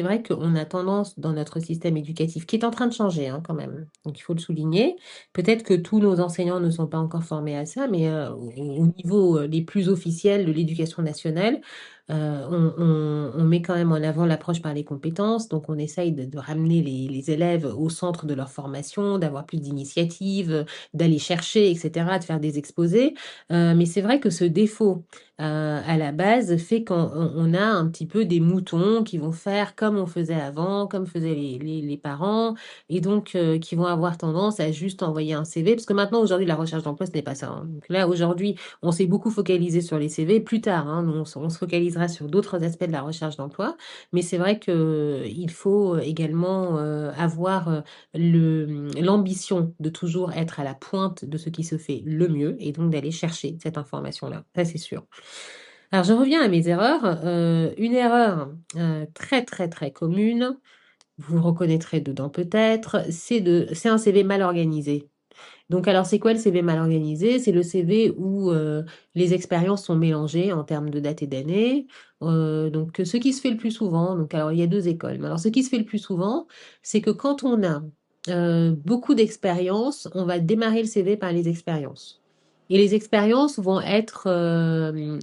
vrai qu'on a tendance dans notre système éducatif, qui est en train de changer hein, quand même, donc il faut le souligner. Peut-être que tous nos enseignants ne sont pas encore formés à ça, mais au niveau les plus officiels de l'éducation nationale, on met quand même en avant l'approche par les compétences, donc on essaye de ramener les élèves au centre de leur formation, d'avoir plus d'initiatives, d'aller chercher, etc., de faire des exposés. Mais c'est vrai que ce défaut à la base fait qu'on a un petit peu des moutons qui vont faire comme on faisait avant, comme faisaient les parents, et donc qui vont avoir tendance à juste envoyer un CV, parce que maintenant, aujourd'hui, la recherche d'emploi, ce n'est pas ça. Hein. Donc là, aujourd'hui, on s'est beaucoup focalisé sur les CV. Plus tard, hein, nous, on se focalisera sur d'autres aspects de la recherche d'emploi. Mais c'est vrai que il faut également avoir l'ambition de toujours être à la pointe de ce qui se fait le mieux et donc d'aller chercher cette information-là. Ça, c'est sûr. Alors, je reviens à mes erreurs. Une erreur très, très, très commune, vous vous reconnaîtrez dedans peut-être, c'est un CV mal organisé. Donc, alors, c'est quoi le CV mal organisé? C'est le CV où les expériences sont mélangées en termes de date et d'année. Donc, ce qui se fait le plus souvent, donc, alors, il y a deux écoles. Mais alors, ce qui se fait le plus souvent, c'est que quand on a beaucoup d'expériences, on va démarrer le CV par les expériences. Et les expériences vont être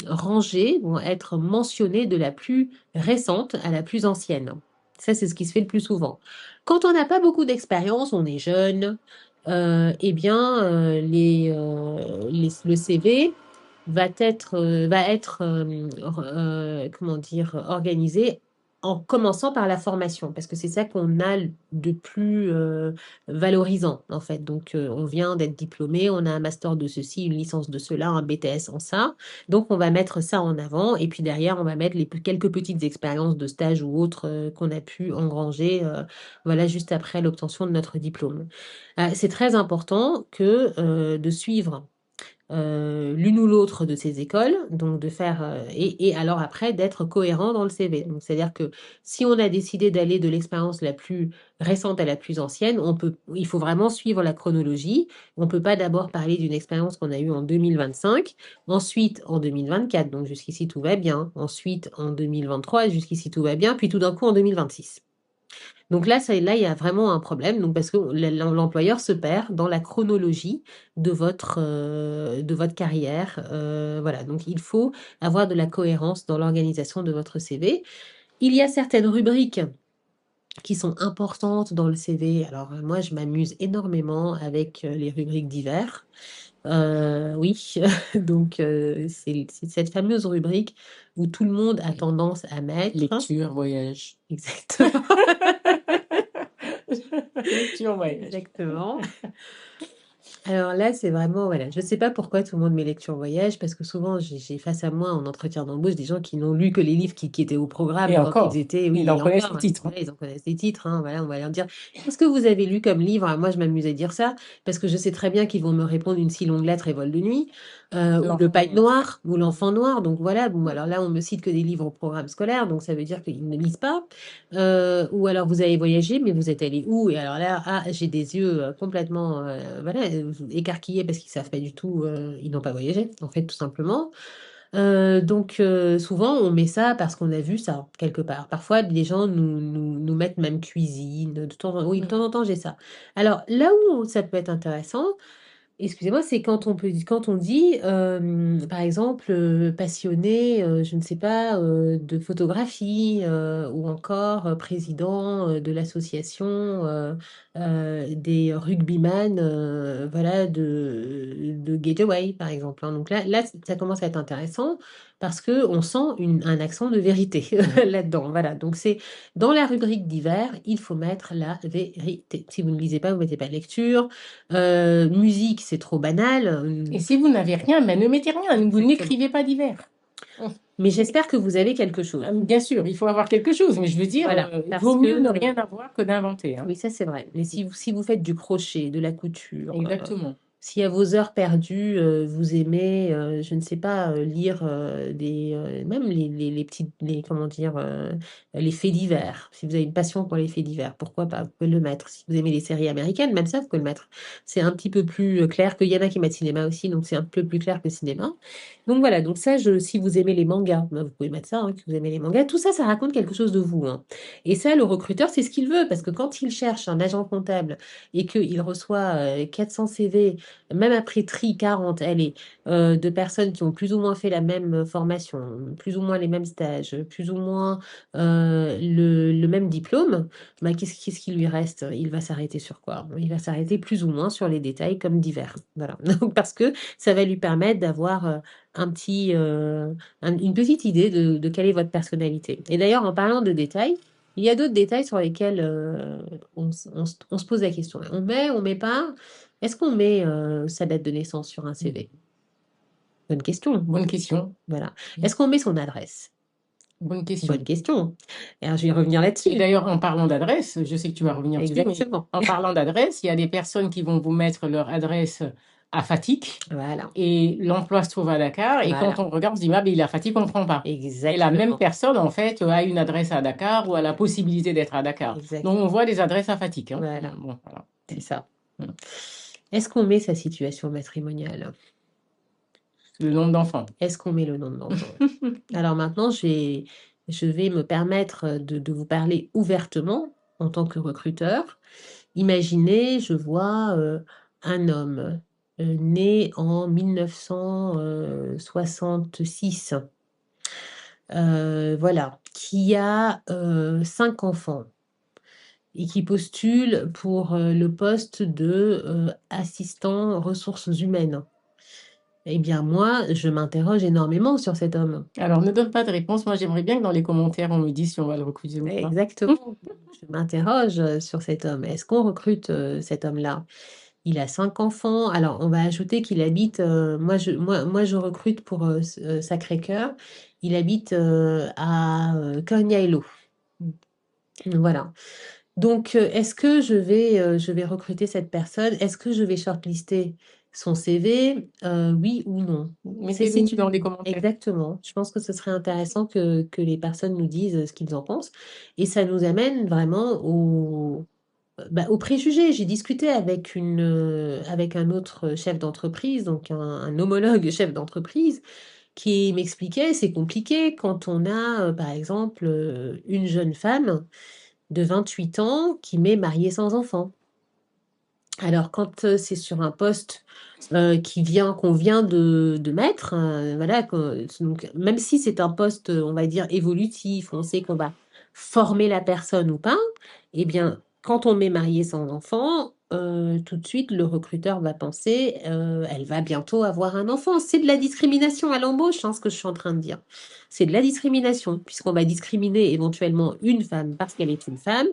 rangées, vont être mentionnées de la plus récente à la plus ancienne. Ça, c'est ce qui se fait le plus souvent. Quand on n'a pas beaucoup d'expérience, on est jeune, eh bien, le CV va être comment dire, organisé en commençant par la formation, parce que c'est ça qu'on a de plus valorisant, en fait. Donc, on vient d'être diplômé, on a un master de ceci, une licence de cela, un BTS en ça. Donc, on va mettre ça en avant, et puis derrière, on va mettre quelques petites expériences de stage ou autres qu'on a pu engranger, voilà, juste après l'obtention de notre diplôme. C'est très important que de suivre l'une ou l'autre de ces écoles, donc de faire et alors après d'être cohérent dans le CV. Donc c'est-à-dire que si on a décidé d'aller de l'expérience la plus récente à la plus ancienne, il faut vraiment suivre la chronologie. On peut pas d'abord parler d'une expérience qu'on a eue en 2025, ensuite en 2024, donc jusqu'ici tout va bien, ensuite en 2023, jusqu'ici tout va bien, puis tout d'un coup en 2026. Donc là, il y a vraiment un problème, donc parce que l'employeur se perd dans la chronologie de votre carrière. Voilà, donc il faut avoir de la cohérence dans l'organisation de votre CV. Il y a certaines rubriques qui sont importantes dans le CV. Alors, moi, je m'amuse énormément avec les rubriques divers. Oui, donc c'est cette fameuse rubrique où tout le monde a Oui. tendance à mettre. Lecture, voyage. Exactement. Lecture, voyage. Exactement. Alors là, c'est vraiment, voilà, je ne sais pas pourquoi tout le monde met lecture voyage, parce que souvent, j'ai face à moi en entretien d'embauche des gens qui n'ont lu que les livres qui étaient au programme Et quand ils encore, étaient, ils oui, en et connaissent encore, les titres, hein. voilà, ils en connaissent les titres, hein, voilà, on va leur dire, qu'est-ce que vous avez lu comme livre? Moi, je m'amuse à dire ça, parce que je sais très bien qu'ils vont me répondre une si longue lettre et vol de nuit, ou Le L'enfant Paille noir. Noir, ou L'Enfant Noir, donc voilà, bon, alors là, on me cite que des livres au programme scolaire, donc ça veut dire qu'ils ne lisent pas. Ou alors vous avez voyagé, mais vous êtes allé où? Et alors là, ah, j'ai des yeux complètement voilà, écarquillés parce qu'ils savent pas du tout, ils n'ont pas voyagé, en fait, tout simplement. Donc souvent, on met ça parce qu'on a vu ça quelque part. Parfois, les gens nous mettent même cuisine. Oui, de Mm. temps en temps, j'ai ça. Alors là où ça peut être intéressant, excusez-moi, c'est quand on dit, par exemple, passionné, je ne sais pas, de photographie, ou encore président de l'association des rugbyman, voilà, de Gateway, par exemple, hein. Donc là, ça commence à être intéressant parce que on sent un accent de vérité Mm. là-dedans. Voilà. Donc c'est dans la rubrique divers, il faut mettre la vérité. Si vous ne lisez pas, vous mettez pas de lecture. Musique, c'est trop banal. Et si vous n'avez rien, ben ne mettez rien. Vous Exactement. n'écrivez pas d'hiver. Mm. Mais j'espère que vous avez quelque chose. Bien sûr, il faut avoir quelque chose, mais je veux dire, Voilà, il parce vaut que mieux ne rien avoir que d'inventer, hein. oui, ça c'est vrai. Mais si vous faites du crochet, de la couture, Exactement. si à vos heures perdues, vous aimez, je ne sais pas, lire même les petites, comment dire, les faits divers. Si vous avez une passion pour les faits divers, pourquoi pas, vous pouvez le mettre. Si vous aimez les séries américaines, même ça, vous pouvez le mettre. C'est un petit peu plus clair qu'il y en a qui mettent cinéma aussi, donc c'est un peu plus clair que le cinéma. Donc voilà, donc ça, si vous aimez les mangas, ben, vous pouvez mettre ça, hein, que vous aimez les mangas. Tout ça, ça raconte quelque chose de vous, hein. Et ça, le recruteur, c'est ce qu'il veut, parce que quand il cherche un agent comptable et qu'il reçoit 400 CV, même après tri 40, allez, de personnes qui ont plus ou moins fait la même formation, plus ou moins les mêmes stages, plus ou moins le même diplôme, bah, qu'est-ce qui lui reste? Il va s'arrêter sur quoi? Il va s'arrêter plus ou moins sur les détails comme divers. Voilà. Donc, parce que ça va lui permettre d'avoir un petit, une petite idée de quelle est votre personnalité. Et d'ailleurs, en parlant de détails, il y a d'autres détails sur lesquels on se pose la question. On met pas. Est-ce qu'on met sa date de naissance sur un CV? Bonne question. Bonne question. Voilà. Est-ce qu'on met son adresse? Bonne Bonne question. question. Et alors, je vais revenir Et là-dessus. d'ailleurs, en parlant d'adresse, je sais que tu vas revenir dessus, mais Exactement. en parlant d'adresse, il y a des personnes qui vont vous mettre leur adresse à Fatick Voilà. et l'emploi se trouve à Dakar. Et quand Voilà. on regarde, on se dit, ah, ben, il est à Fatick, on ne prend pas. Et la même Exactement. personne, en fait, a une adresse à Dakar ou a la possibilité d'être à Dakar. Donc, on Exactement. voit des adresses à Fatick, hein. Voilà. Bon, voilà. C'est ça. Mm. Est-ce qu'on met sa situation matrimoniale? Le nombre d'enfants. Est-ce qu'on met le nom de l'enfant? Alors maintenant, je vais me permettre de vous parler ouvertement en tant que recruteur. Imaginez, je vois un homme né en 1966, voilà, qui a 5 enfants et qui postule pour le poste de assistant ressources humaines. Eh bien, moi, je m'interroge énormément sur cet homme. Alors, ne donne pas de réponse. Moi, j'aimerais bien que dans les commentaires, on me dise si on va le recruter ou pas. Exactement. Je m'interroge sur cet homme. Est-ce qu'on recrute cet homme-là? Il a 5 enfants. Alors, on va ajouter qu'il habite. Moi, je recrute pour Sacré-Cœur. Il habite à Corniaillo. Voilà. Donc, est-ce que je vais recruter cette personne? Est-ce que je vais shortlister son CV? Oui ou non? Mettez-le dans les commentaires. Exactement. Je pense que ce serait intéressant que les personnes nous disent ce qu'ils en pensent. Et ça nous amène vraiment aux préjugés. J'ai discuté avec un autre chef d'entreprise, donc un homologue chef d'entreprise, qui m'expliquait, c'est compliqué quand on a, par exemple, une jeune femme de 28 ans qui m'est mariée sans enfant. Alors, quand c'est sur un poste qu'on vient de mettre, voilà, donc, même si c'est un poste, on va dire, évolutif, on sait qu'on va former la personne ou pas, eh bien, quand on met marié sans enfant, tout de suite, le recruteur va penser, elle va bientôt avoir un enfant. C'est de la discrimination à l'embauche, hein, ce que je suis en train de dire. C'est de la discrimination, puisqu'on va discriminer éventuellement une femme parce qu'elle est une femme,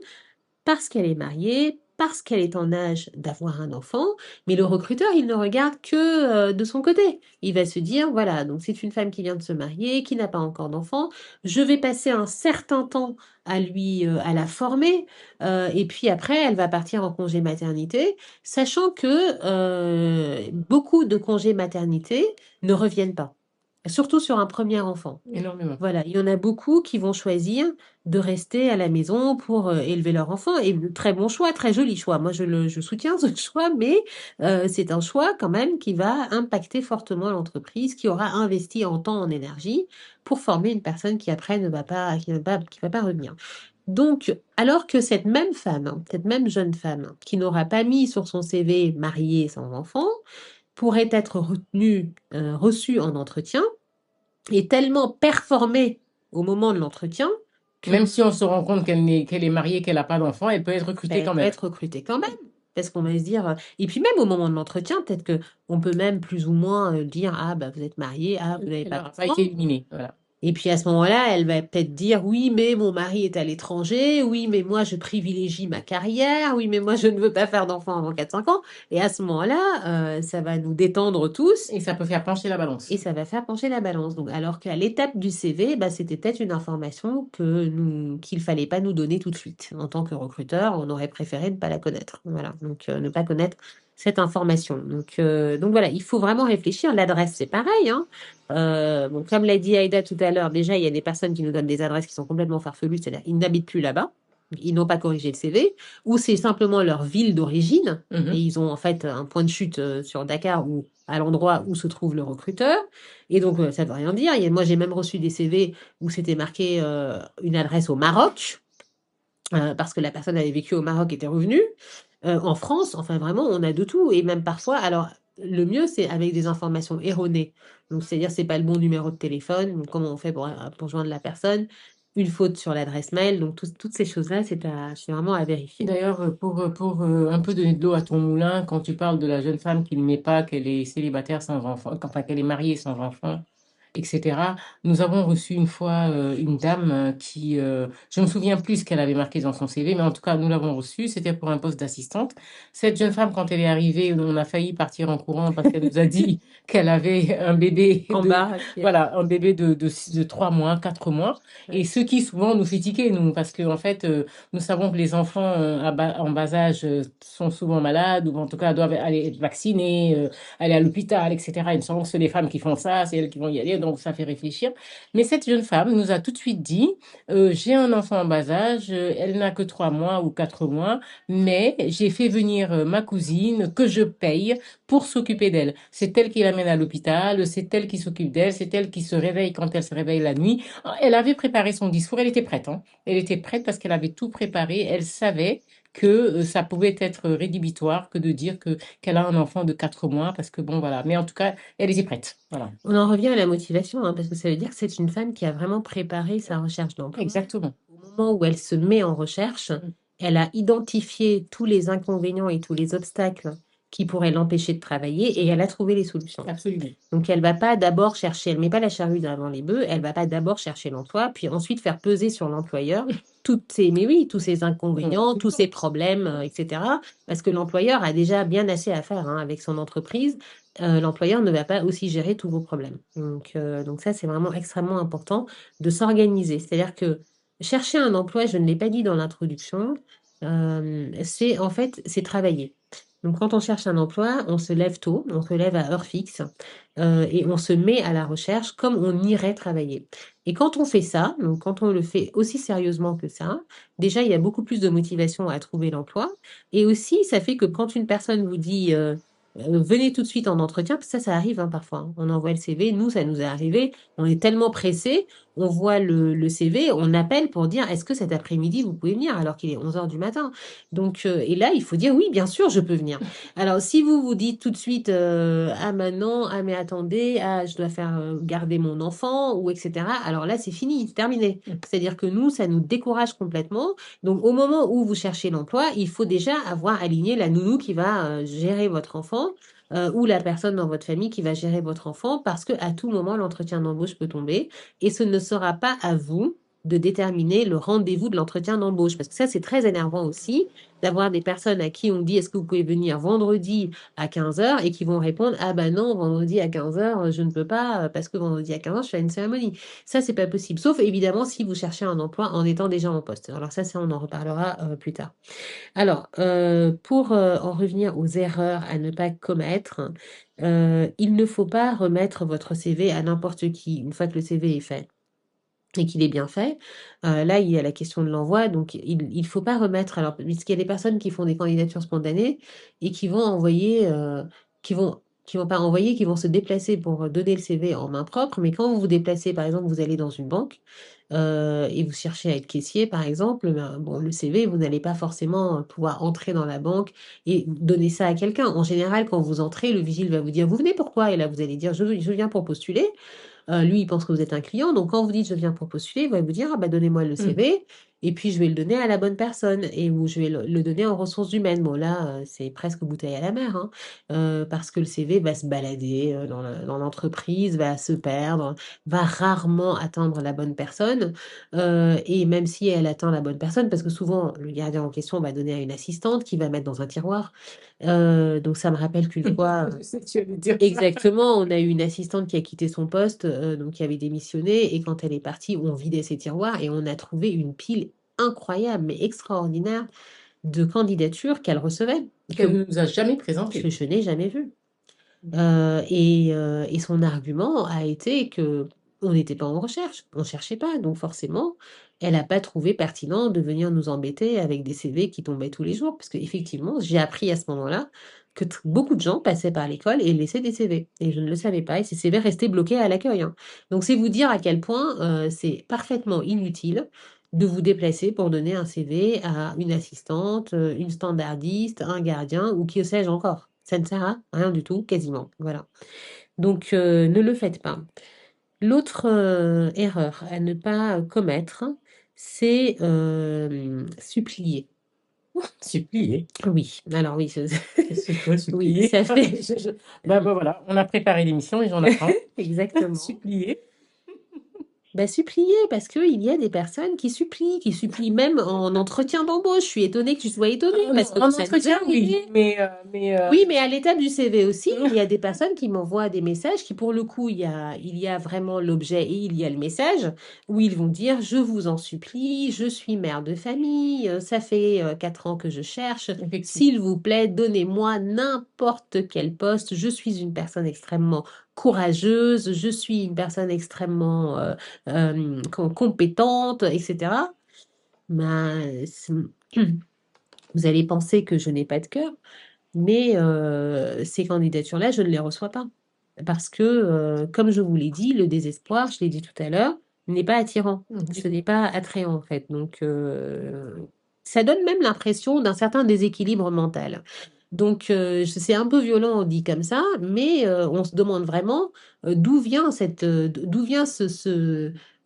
parce qu'elle est mariée, parce qu'elle est en âge d'avoir un enfant, mais le recruteur, il ne regarde que de son côté. Il va se dire, voilà, donc c'est une femme qui vient de se marier, qui n'a pas encore d'enfant, je vais passer un certain temps à la former, et puis après, elle va partir en congé maternité, sachant que beaucoup de congés maternité ne reviennent pas, surtout sur un premier enfant. Énormément. Voilà, il y en a beaucoup qui vont choisir de rester à la maison pour élever leur enfant. Et très bon choix, très joli choix. Moi, je soutiens ce choix, mais c'est un choix quand même qui va impacter fortement l'entreprise, qui aura investi en temps, en énergie pour former une personne qui après ne va pas, qui va pas revenir. Donc, alors que cette même femme, hein, cette même jeune femme, qui n'aura pas mis sur son CV mariée sans enfant, pourrait être reçue en entretien est tellement performée au moment de l'entretien que Même si on se rend compte qu'elle est mariée, qu'elle n'a pas d'enfant, elle peut être recrutée elle quand peut même. être recrutée quand même. Parce qu'on va se dire, et puis même au moment de l'entretien, peut-être que on peut même plus ou moins dire, ah bah vous êtes marié, ah vous n'avez Elle pas n'aura pas d'enfant. été éliminée. Voilà. Et puis à ce moment-là, elle va peut-être dire, oui, mais mon mari est à l'étranger, oui, mais moi je privilégie ma carrière, oui, mais moi je ne veux pas faire d'enfant avant 4 5 ans. Et à ce moment-là, ça va nous détendre tous. Et ça peut faire pencher la Et balance. ça va faire pencher la balance. Donc, alors qu'à l'étape du CV, bah, c'était peut-être une information qu'il fallait pas nous donner tout de suite. En tant que recruteur, on aurait préféré ne pas la connaître. Voilà. Donc, ne pas connaître cette information. Donc voilà, il faut vraiment réfléchir. L'adresse, c'est pareil, hein. Bon, comme l'a dit Aïda tout à l'heure, déjà, il y a des personnes qui nous donnent des adresses qui sont complètement farfelues, c'est-à-dire ils n'habitent plus là-bas. Ils n'ont pas corrigé le CV, ou c'est simplement leur ville d'origine, et Mhm. ils ont en fait un point de chute sur Dakar ou à l'endroit où se trouve le recruteur. Et donc, ça ne veut rien dire. Moi, j'ai même reçu des CV où c'était marqué une adresse au Maroc, parce que la personne avait vécu au Maroc, était revenue. En France, enfin vraiment, on a de tout. Et même parfois, alors, le mieux, c'est avec des informations erronées. Donc, c'est-à-dire, c'est pas le bon numéro de téléphone. Donc, comment on fait pour joindre la personne? Une faute sur l'adresse mail. Donc, toutes ces choses-là, c'est vraiment à vérifier. D'ailleurs, pour un peu donner de l'eau à ton moulin, quand tu parles de la jeune femme qui ne met pas qu'elle est célibataire sans enfant, enfin qu'elle est mariée sans enfant, etc. Nous avons reçu une fois une dame qui, je me souviens plus ce qu'elle avait marqué dans son CV, mais en tout cas, nous l'avons reçue. C'était pour un poste d'assistante. Cette jeune femme, quand elle est arrivée, on a failli partir en courant parce qu'elle nous a dit qu'elle avait un bébé En de, bas, voilà, un bébé de 3 mois, 4 mois. Et ouais. ce qui souvent nous fait tiquer, nous, parce que en fait, nous savons que les enfants en bas âge sont souvent malades ou en tout cas doivent aller être vaccinés, aller à l'hôpital, etc. Il me semble que c'est les femmes qui font ça, c'est elles qui vont y aller, donc ça fait réfléchir. Mais cette jeune femme nous a tout de suite dit, j'ai un enfant en bas âge, elle n'a que 3 mois ou 4 mois, mais j'ai fait venir ma cousine que je paye pour s'occuper d'elle. C'est elle qui l'amène à l'hôpital, c'est elle qui s'occupe d'elle, c'est elle qui se réveille quand elle se réveille la nuit. Elle avait préparé son discours, elle était prête, hein. Elle était prête parce qu'elle avait tout préparé, elle savait que ça pouvait être rédhibitoire que de dire que qu'elle a un enfant de 4 mois, parce que bon, voilà. Mais en tout cas, elle était prête. Voilà. On en revient à la motivation, hein, parce que ça veut dire que c'est une femme qui a vraiment préparé sa recherche d'emploi. Exactement. Au moment où elle se met en recherche, Mm. elle a identifié tous les inconvénients et tous les obstacles qui pourraient l'empêcher de travailler et elle a trouvé les solutions. Absolument. Donc elle va pas d'abord chercher, elle met pas la charrue devant les bœufs, elle va pas d'abord chercher l'emploi, puis ensuite faire peser sur l'employeur mais oui, tous ces Mm. inconvénients, tous ces problèmes, etc. Parce que l'employeur a déjà bien assez à faire hein, avec son entreprise. L'employeur ne va pas aussi gérer tous vos problèmes. Donc ça, c'est vraiment extrêmement important de s'organiser. C'est-à-dire que chercher un emploi, je ne l'ai pas dit dans l'introduction, c'est en fait, c'est travailler. Donc quand on cherche un emploi, on se lève tôt, on se lève à heure fixe et on se met à la recherche comme on irait travailler. Et quand on fait ça, donc quand on le fait aussi sérieusement que ça, déjà il y a beaucoup plus de motivation à trouver l'emploi. Et aussi, ça fait que quand une personne vous dit venez tout de suite en entretien, parce que ça arrive hein, parfois. Hein. On envoie le CV, nous, ça nous est arrivé, on est tellement pressé, on voit le CV, on appelle pour dire est-ce que cet après-midi vous pouvez venir alors qu'il est 11 heures du matin. Donc, et là, il faut dire oui, bien sûr, je peux venir. Alors, si vous vous dites tout de suite ah maintenant, ah mais attendez, ah je dois faire garder mon enfant ou etc. Alors là, c'est fini, c'est terminé. C'est-à-dire que nous, ça nous décourage complètement. Donc, au moment où vous cherchez l'emploi, il faut déjà avoir aligné la nounou qui va gérer votre enfant ou la personne dans votre famille qui va gérer votre enfant parce que à tout moment, l'entretien d'embauche peut tomber et ce ne sera pas à vous de déterminer le rendez-vous de l'entretien d'embauche. Parce que ça, c'est très énervant aussi d'avoir des personnes à qui on dit est-ce que vous pouvez venir vendredi à 15 heures et qui vont répondre ah bah non, vendredi à 15 heures, je ne peux pas parce que vendredi à 15 heures, je fais une cérémonie. Ça, c'est pas possible. Sauf évidemment si vous cherchez un emploi en étant déjà en poste. Alors ça on en reparlera plus tard. Alors, pour en revenir aux erreurs à ne pas commettre, il ne faut pas remettre votre CV à n'importe qui une fois que le CV est fait et qu'il est bien fait. Là, il y a la question de l'envoi, donc il faut pas remettre. Alors, puisqu'il y a des personnes qui font des candidatures spontanées et qui vont envoyer, qui vont pas envoyer, qui vont se déplacer pour donner le CV en main propre. Mais quand vous vous déplacez, par exemple, vous allez dans une banque et vous cherchez à être caissier, par exemple, ben, bon, le CV, vous n'allez pas forcément pouvoir entrer dans la banque et donner ça à quelqu'un. En général, quand vous entrez, le vigile va vous dire, vous venez pourquoi? Et là, vous allez dire, je viens pour postuler. Lui, il pense que vous êtes un client. Donc, quand vous dites je viens pour postuler, il va vous dire ah, bah, donnez-moi le Mm. CV et puis je vais le donner à la bonne personne et ou je vais le donner en ressources humaines. Bon, là, c'est presque bouteille à la mer hein, parce que le CV va se balader dans l'entreprise, va se perdre, va rarement atteindre la bonne personne. Et même si elle atteint la bonne personne, parce que souvent, le gardien en question va donner à une assistante qui va mettre dans un tiroir. Donc, ça me rappelle qu'une fois. Je sais que tu allais dire ça. Exactement, on a eu une assistante qui a quitté son poste, donc qui avait démissionné, et quand elle est partie, on vidait ses tiroirs et on a trouvé une pile incroyable, mais extraordinaire, de candidatures qu'elle recevait, Qu'elle ne nous a jamais présenté. que je n'ai jamais vues. Et son argument a été que on n'était pas en recherche, on cherchait pas, donc forcément, elle n'a pas trouvé pertinent de venir nous embêter avec des CV qui tombaient tous les jours, parce qu'effectivement, j'ai appris à ce moment-là que beaucoup de gens passaient par l'école et laissaient des CV, et je ne le savais pas, et ces CV restaient bloqués à l'accueil. Hein. Donc c'est vous dire à quel point c'est parfaitement inutile de vous déplacer pour donner un CV à une assistante, une standardiste, un gardien ou qui sais-je encore. Ça ne sert à rien du tout, quasiment. Voilà. Donc, ne le faites pas. L'autre erreur à ne pas commettre, c'est supplier. Supplier. Oui, alors oui, C'est quoi oui, supplier? ça fait Bah, voilà, on a préparé l'émission et j'en apprends. exactement. Supplier. Bah, supplier, parce qu'il y a des personnes qui supplient même en entretien d'embauche. Je suis étonnée que tu sois étonnée, parce que En ça nous est entretien, oui, arrivé. mais Oui, mais à l'étape du CV aussi, il y a des personnes qui m'envoient des messages qui, pour le coup, il y a vraiment l'objet et il y a le message où ils vont dire, je vous en supplie, je suis mère de famille, ça fait 4 ans que je cherche, effectivement. s'il vous plaît, donnez-moi n'importe quel poste, je suis une personne extrêmement courageuse, je suis une personne extrêmement compétente, etc. Ben, vous allez penser que je n'ai pas de cœur. Mais ces candidatures-là, je ne les reçois pas. Parce que, comme je vous l'ai dit, le désespoir, je l'ai dit tout à l'heure, n'est pas attirant. Ce n'est pas attrayant, en fait. Donc, ça donne même l'impression d'un certain déséquilibre mental. Donc, c'est un peu violent, on dit comme ça, mais on se demande vraiment d'où vient ce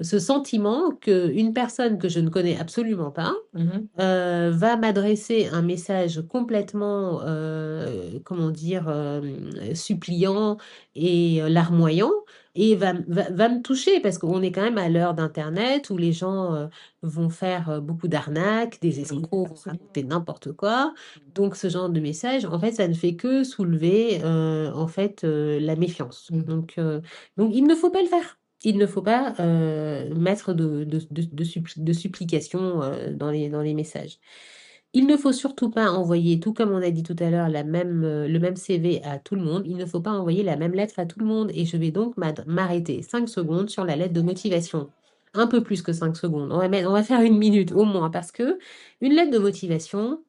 sentiment qu'une personne que je ne connais absolument pas Mhm. va m'adresser un message complètement, comment dire, suppliant et larmoyant, et va me toucher, parce qu'on est quand même à l'heure d'Internet où les gens vont faire beaucoup d'arnaques, des escrocs vont Absolument. raconter n'importe quoi. Donc ce genre de message, en fait, ça ne fait que soulever en fait la méfiance. Mhm. Donc il ne faut pas le faire. Il ne faut pas mettre de supplication dans les messages. Il ne faut surtout pas envoyer, tout comme on a dit tout à l'heure, le même CV à tout le monde. Il ne faut pas envoyer la même lettre à tout le monde. Et je vais donc m'arrêter 5 secondes sur la lettre de motivation. Un peu plus que 5 secondes. On va faire 1 minute au moins, parce que une lettre de motivation,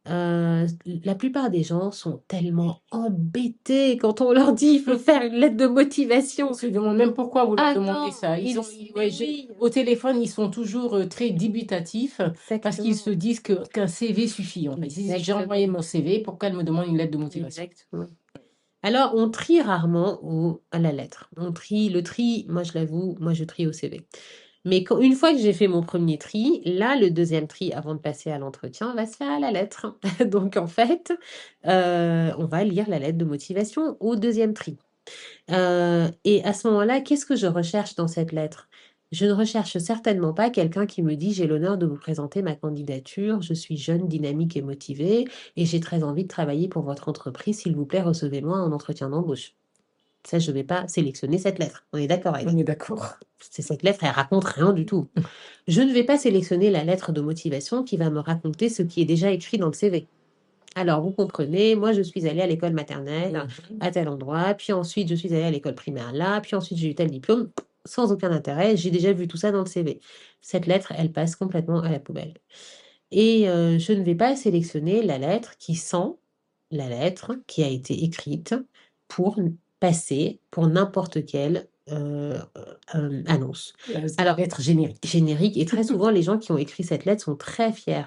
La plupart des gens sont tellement embêtés quand on leur dit il faut faire une lettre de Ils motivation. se demandent même pourquoi vous leur Ah demandez non, ça. Ils ont, mais ouais, oui, au téléphone, ils sont toujours très dubitatifs parce qu'ils se exactement, disent qu'un CV suffit. En fait, ils se disent, j'ai envoyé exactement, mon CV, pourquoi elle me demande une lettre de motivation? exactement. Alors, on trie rarement à la lettre. Le tri, moi je l'avoue, moi je trie au CV. Mais une fois que j'ai fait mon premier tri, là, le deuxième tri, avant de passer à l'entretien, va se faire à la lettre. Donc, en fait, on va lire la lettre de motivation au deuxième tri. Et à ce moment-là, qu'est-ce que je recherche dans cette lettre? Je ne recherche certainement pas quelqu'un qui me dit j'ai l'honneur de vous présenter ma candidature, je suis jeune, dynamique et motivée, et j'ai très envie de travailler pour votre entreprise. S'il vous plaît, recevez-moi en entretien d'embauche. Ça, je ne vais pas sélectionner cette lettre. On est d'accord avec On ça. est d'accord. C'est cette lettre, elle raconte rien du tout. Je ne vais pas sélectionner la lettre de motivation qui va me raconter ce qui est déjà écrit dans le CV. Alors, vous comprenez, moi, je suis allée à l'école maternelle Mhm. à tel endroit, puis ensuite, je suis allée à l'école primaire là, puis ensuite, j'ai eu tel diplôme, sans aucun intérêt. J'ai déjà vu tout ça dans le CV. Cette lettre, elle passe complètement à la poubelle. Et je ne vais pas sélectionner la lettre qui sent la lettre qui a été écrite pour passer pour n'importe quelle annonce. La Alors, lettre générique. générique. Et très souvent, les gens qui ont écrit cette lettre sont très fiers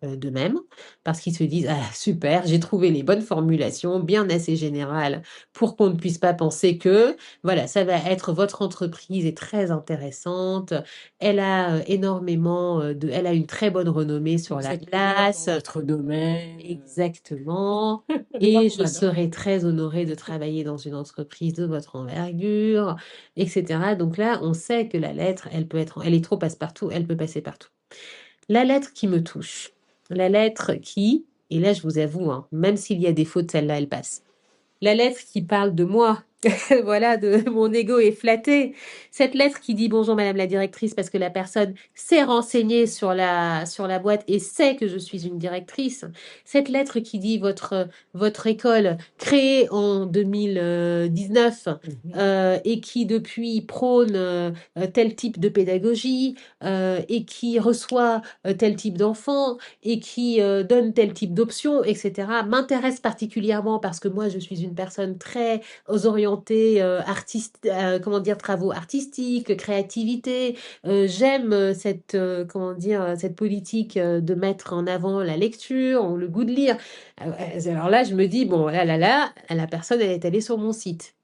d'eux-mêmes parce qu'ils se disent ah super, j'ai trouvé les bonnes formulations, bien assez générales pour qu'on ne puisse pas penser que voilà, ça va être votre entreprise est très intéressante, elle a énormément elle a une très bonne renommée sur Vous la êtes meilleur dans place. votre domaine. Exactement. Et Non, je j'adore. serai très honorée de travailler dans une entreprise de votre envergure, etc. Donc là, on sait que la lettre, elle est trop passe-partout, elle peut passer partout. La lettre qui me touche, la lettre qui, et là je vous avoue, hein, même s'il y a des fautes, celle-là, elle passe. La lettre qui parle de moi, voilà, de mon ego est flatté. Cette lettre qui dit bonjour Madame la directrice parce que la personne s'est renseignée sur la boîte et sait que je suis une directrice. Cette lettre qui dit votre école créée en 2019 Mhm. et qui depuis prône tel type de pédagogie et qui reçoit tel type d'enfant et qui donne tel type d'options, etc., m'intéresse particulièrement parce que moi, je suis une personne très orientée comment dire, travaux artistiques, créativité. J'aime comment dire, cette politique de mettre en avant la lecture, le goût de lire. Alors là, je me dis, bon, là, la personne, elle est allée sur mon site.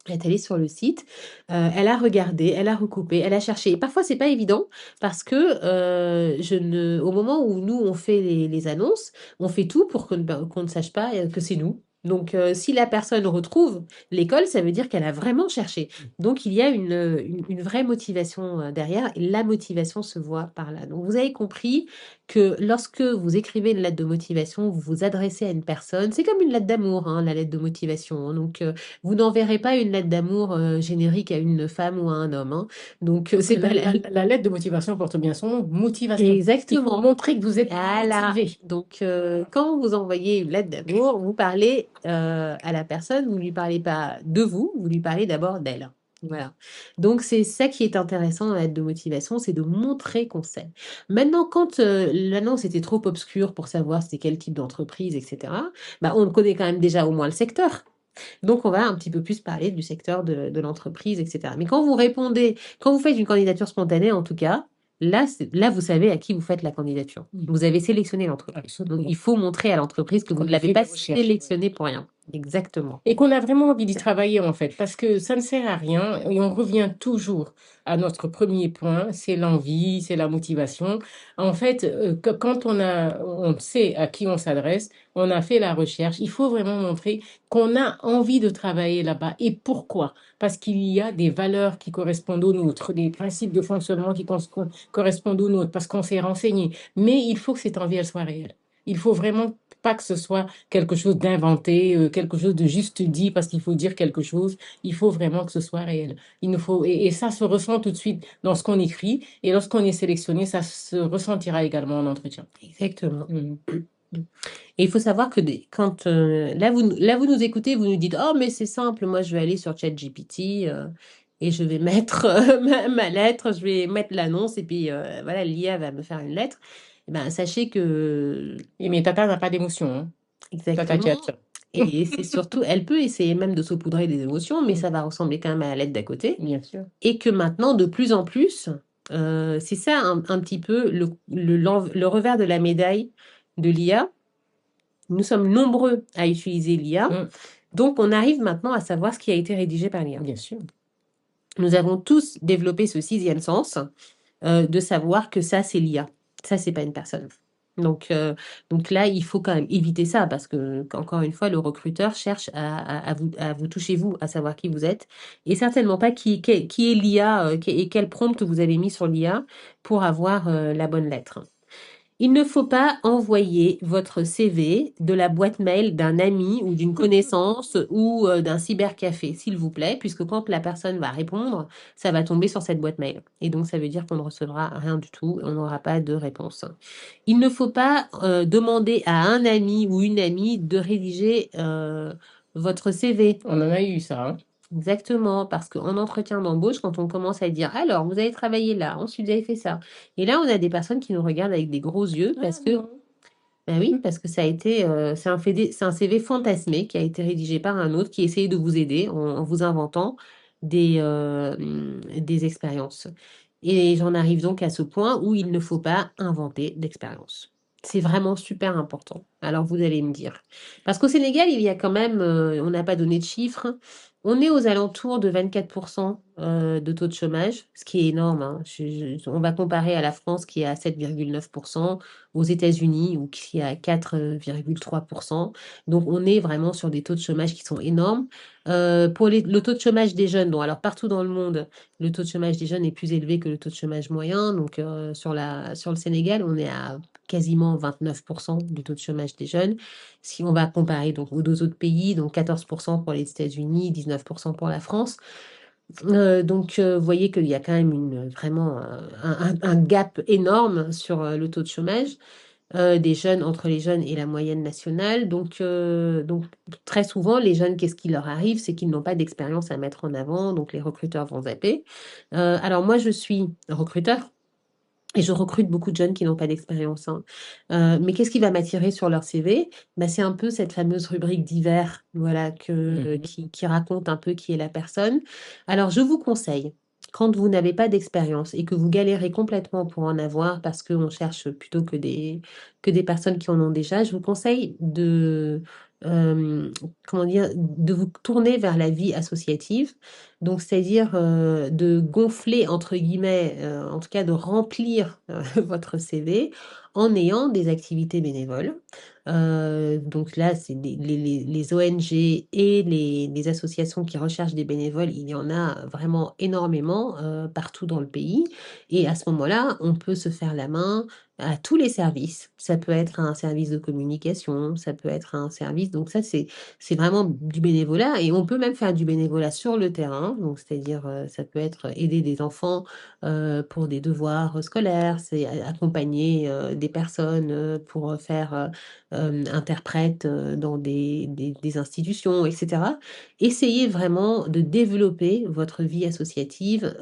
Elle est allée sur le site, elle a regardé, elle a recoupé, elle a cherché. Et parfois, c'est pas évident parce que au moment où nous on fait les annonces, on fait tout pour qu'on ne sache pas que c'est nous. Donc, si la personne retrouve l'école, ça veut dire qu'elle a vraiment cherché. Donc, il y a une vraie motivation derrière et la motivation se voit par là. Donc, vous avez compris que lorsque vous écrivez une lettre de motivation, vous vous adressez à une personne. C'est comme une lettre d'amour, hein, la lettre de motivation, hein. Donc, vous n'enverrez pas une lettre d'amour générique à une femme ou à un homme, hein. Donc, c'est pas La lettre de motivation porte bien son nom, motivation. Il faut exactement. montrer que vous êtes Voilà. motivé. Donc, quand vous envoyez une lettre d'amour, vous parlez à la personne, vous ne lui parlez pas de vous, vous lui parlez d'abord d'elle. Voilà. Donc, c'est ça qui est intéressant dans la lettre de motivation, c'est de montrer qu'on sait. Maintenant, quand l'annonce était trop obscure pour savoir c'était quel type d'entreprise, etc., bah, on connaît quand même déjà au moins le secteur. Donc, on va un petit peu plus parler du secteur de l'entreprise, etc. Mais quand vous répondez, quand vous faites une candidature spontanée, en tout cas, là, vous savez à qui vous faites la candidature. Mm. Vous avez sélectionné l'entreprise. Donc, Absolument. il faut montrer à l'entreprise que vous Qu'on ne a l'avez fait pas des recherches. sélectionnée pour rien. Exactement. Et qu'on a vraiment envie d'y travailler en fait, parce que ça ne sert à rien et on revient toujours à notre premier point, c'est l'envie, c'est la motivation. En fait, quand on sait à qui on s'adresse, on a fait la recherche, il faut vraiment montrer qu'on a envie de travailler là-bas. Et pourquoi? Parce qu'il y a des valeurs qui correspondent aux nôtres, des principes de fonctionnement qui correspondent aux nôtres, parce qu'on s'est renseigné. Mais il faut que cette envie, elle soit réelle. Il faut vraiment pas que ce soit quelque chose d'inventé, quelque chose de juste dit parce qu'il faut dire quelque chose. Il faut vraiment que ce soit réel. Il nous faut, et ça se ressent tout de suite dans ce qu'on écrit. Et lorsqu'on est sélectionné, ça se ressentira également en entretien. Exactement. Mhm. Et il faut savoir que quand là, vous nous écoutez, vous nous dites, oh, mais c'est simple, moi, je vais aller sur ChatGPT et je vais mettre ma lettre, je vais mettre l'annonce et puis voilà, l'IA va me faire une lettre. eh ben, sachez que Et mais Tata n'a pas d'émotion, hein. Tata exactement. Tchatcha. Et c'est surtout, elle peut essayer même de saupoudrer des émotions, mais ça va ressembler quand même à la lettre d'à côté. Bien sûr. Et que maintenant, de plus en plus, c'est ça un petit peu le revers de la médaille de l'IA. Nous sommes nombreux à utiliser l'IA, Mm, donc on arrive maintenant à savoir ce qui a été rédigé par l'IA. bien sûr. Nous avons tous développé ce sixième sens de savoir que ça, c'est l'IA. Ça, c'est pas une personne. Donc, euh, donc là, il faut quand même éviter ça parce que, encore une fois, le recruteur cherche à vous toucher vous, à savoir qui vous êtes et certainement pas qui est l'IA et quel prompt vous avez mis sur l'IA pour avoir la bonne lettre. Il ne faut pas envoyer votre CV de la boîte mail d'un ami ou d'une connaissance ou d'un cybercafé, s'il vous plaît, puisque quand la personne va répondre, ça va tomber sur cette boîte mail. Et donc, ça veut dire qu'on ne recevra rien du tout, on n'aura pas de réponse. Il ne faut pas demander à un ami ou une amie de rédiger votre CV. On en a eu ça, hein. Exactement, parce qu'en entretien d'embauche, quand on commence à dire, alors, vous avez travaillé là, ensuite vous avez fait ça. Et là, on a des personnes qui nous regardent avec des gros yeux Ah parce que, non. ben oui, parce que ça a été, c'est un CV fantasmé qui a été rédigé par un autre qui essayait de vous aider en vous inventant des expériences. Et j'en arrive donc à ce point où il ne faut pas inventer d'expérience. C'est vraiment super important. Alors vous allez me dire. Parce qu'au Sénégal, il y a quand même, on n'a pas donné de chiffres, on est aux alentours de 24% de taux de chômage, ce qui est énorme, hein. On va comparer à la France qui est à 7,9%, aux États-Unis où qui est à 4,3%. Donc on est vraiment sur des taux de chômage qui sont énormes. Pour le taux de chômage des jeunes, bon alors partout dans le monde, le taux de chômage des jeunes est plus élevé que le taux de chômage moyen. Donc sur le Sénégal, on est à quasiment 29% du taux de chômage des jeunes. Si on va comparer donc aux deux autres pays, donc 14% pour les États-Unis, 19% pour la France. Vous voyez qu'il y a quand même vraiment un gap énorme sur le taux de chômage des jeunes entre les jeunes et la moyenne nationale. Donc très souvent, les jeunes, qu'est-ce qui leur arrive? C'est qu'ils n'ont pas d'expérience à mettre en avant, donc les recruteurs vont zapper. Alors moi, je suis recruteur. Et je recrute beaucoup de jeunes qui n'ont pas d'expérience, hein. Mais qu'est-ce qui va m'attirer sur leur CV? Bah, c'est un peu cette fameuse rubrique divers, voilà, Mhm. qui raconte un peu qui est la personne. Alors, je vous conseille, quand vous n'avez pas d'expérience et que vous galérez complètement pour en avoir parce qu'on cherche plutôt que des personnes qui en ont déjà, je vous conseille euh, comment dire, de vous tourner vers la vie associative. Donc, c'est-à-dire de gonfler, entre guillemets, en tout cas de remplir votre CV en ayant des activités bénévoles. Donc là, c'est les ONG et les associations qui recherchent des bénévoles. Il y en a vraiment énormément partout dans le pays. Et à ce moment-là, on peut se faire la main à tous les services. Ça peut être un service de communication, ça peut être un service. Donc ça, c'est vraiment du bénévolat et on peut même faire du bénévolat sur le terrain. Donc, c'est-à-dire, ça peut être aider des enfants pour des devoirs scolaires, c'est accompagner des personnes pour faire interprète dans des institutions, etc. Essayez vraiment de développer votre vie associative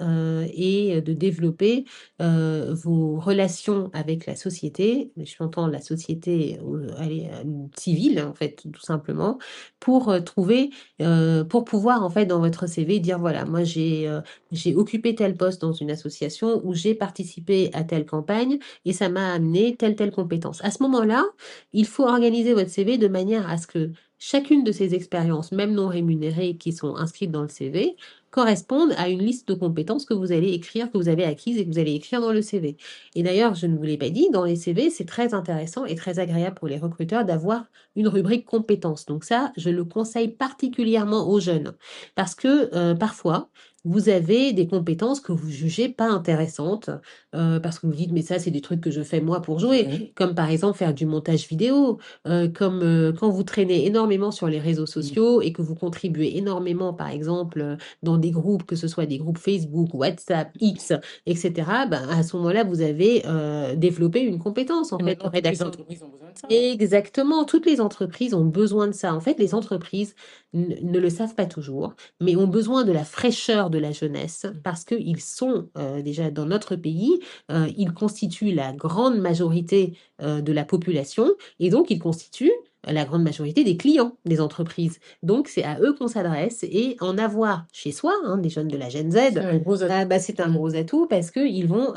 et de développer vos relations avec la société. Je m'entends la société allez, civile, en fait, tout simplement pour pour pouvoir en fait dans votre CV dire voilà, moi j'ai occupé tel poste dans une association où j'ai participé à telle campagne et ça m'a amené telle compétence. À ce moment-là, il faut organiser votre CV de manière à ce que chacune de ces expériences, même non rémunérées, qui sont inscrites dans le CV, correspondent à une liste de compétences que vous allez écrire, que vous avez acquises et que vous allez écrire dans le CV. Et d'ailleurs, je ne vous l'ai pas dit, dans les CV, c'est très intéressant et très agréable pour les recruteurs d'avoir une rubrique compétences. Donc ça, je le conseille particulièrement aux jeunes parce que parfois, vous avez des compétences que vous jugez pas intéressantes parce que vous dites mais ça c'est des trucs que je fais moi pour jouer, Mhm. comme par exemple faire du montage vidéo, comme quand vous traînez énormément sur les réseaux Mhm. sociaux et que vous contribuez énormément par exemple dans des groupes, que ce soit des groupes Facebook, WhatsApp, X, etc. Ben, à ce moment-là, vous avez développé une compétence en Et fait de maintenant, toutes les rédaction. entreprises ont besoin de ça. Exactement, toutes les entreprises ont besoin de ça. En fait, les entreprises ne le savent pas toujours, mais ont besoin de la fraîcheur de la jeunesse parce qu'ils sont déjà dans notre pays, ils constituent la grande majorité de la population et donc ils constituent la grande majorité des clients des entreprises. Donc c'est à eux qu'on s'adresse et en avoir chez soi, hein, des jeunes de la Gen C'est Z, un gros atout. bah, c'est un Mm. gros atout parce qu'ils vont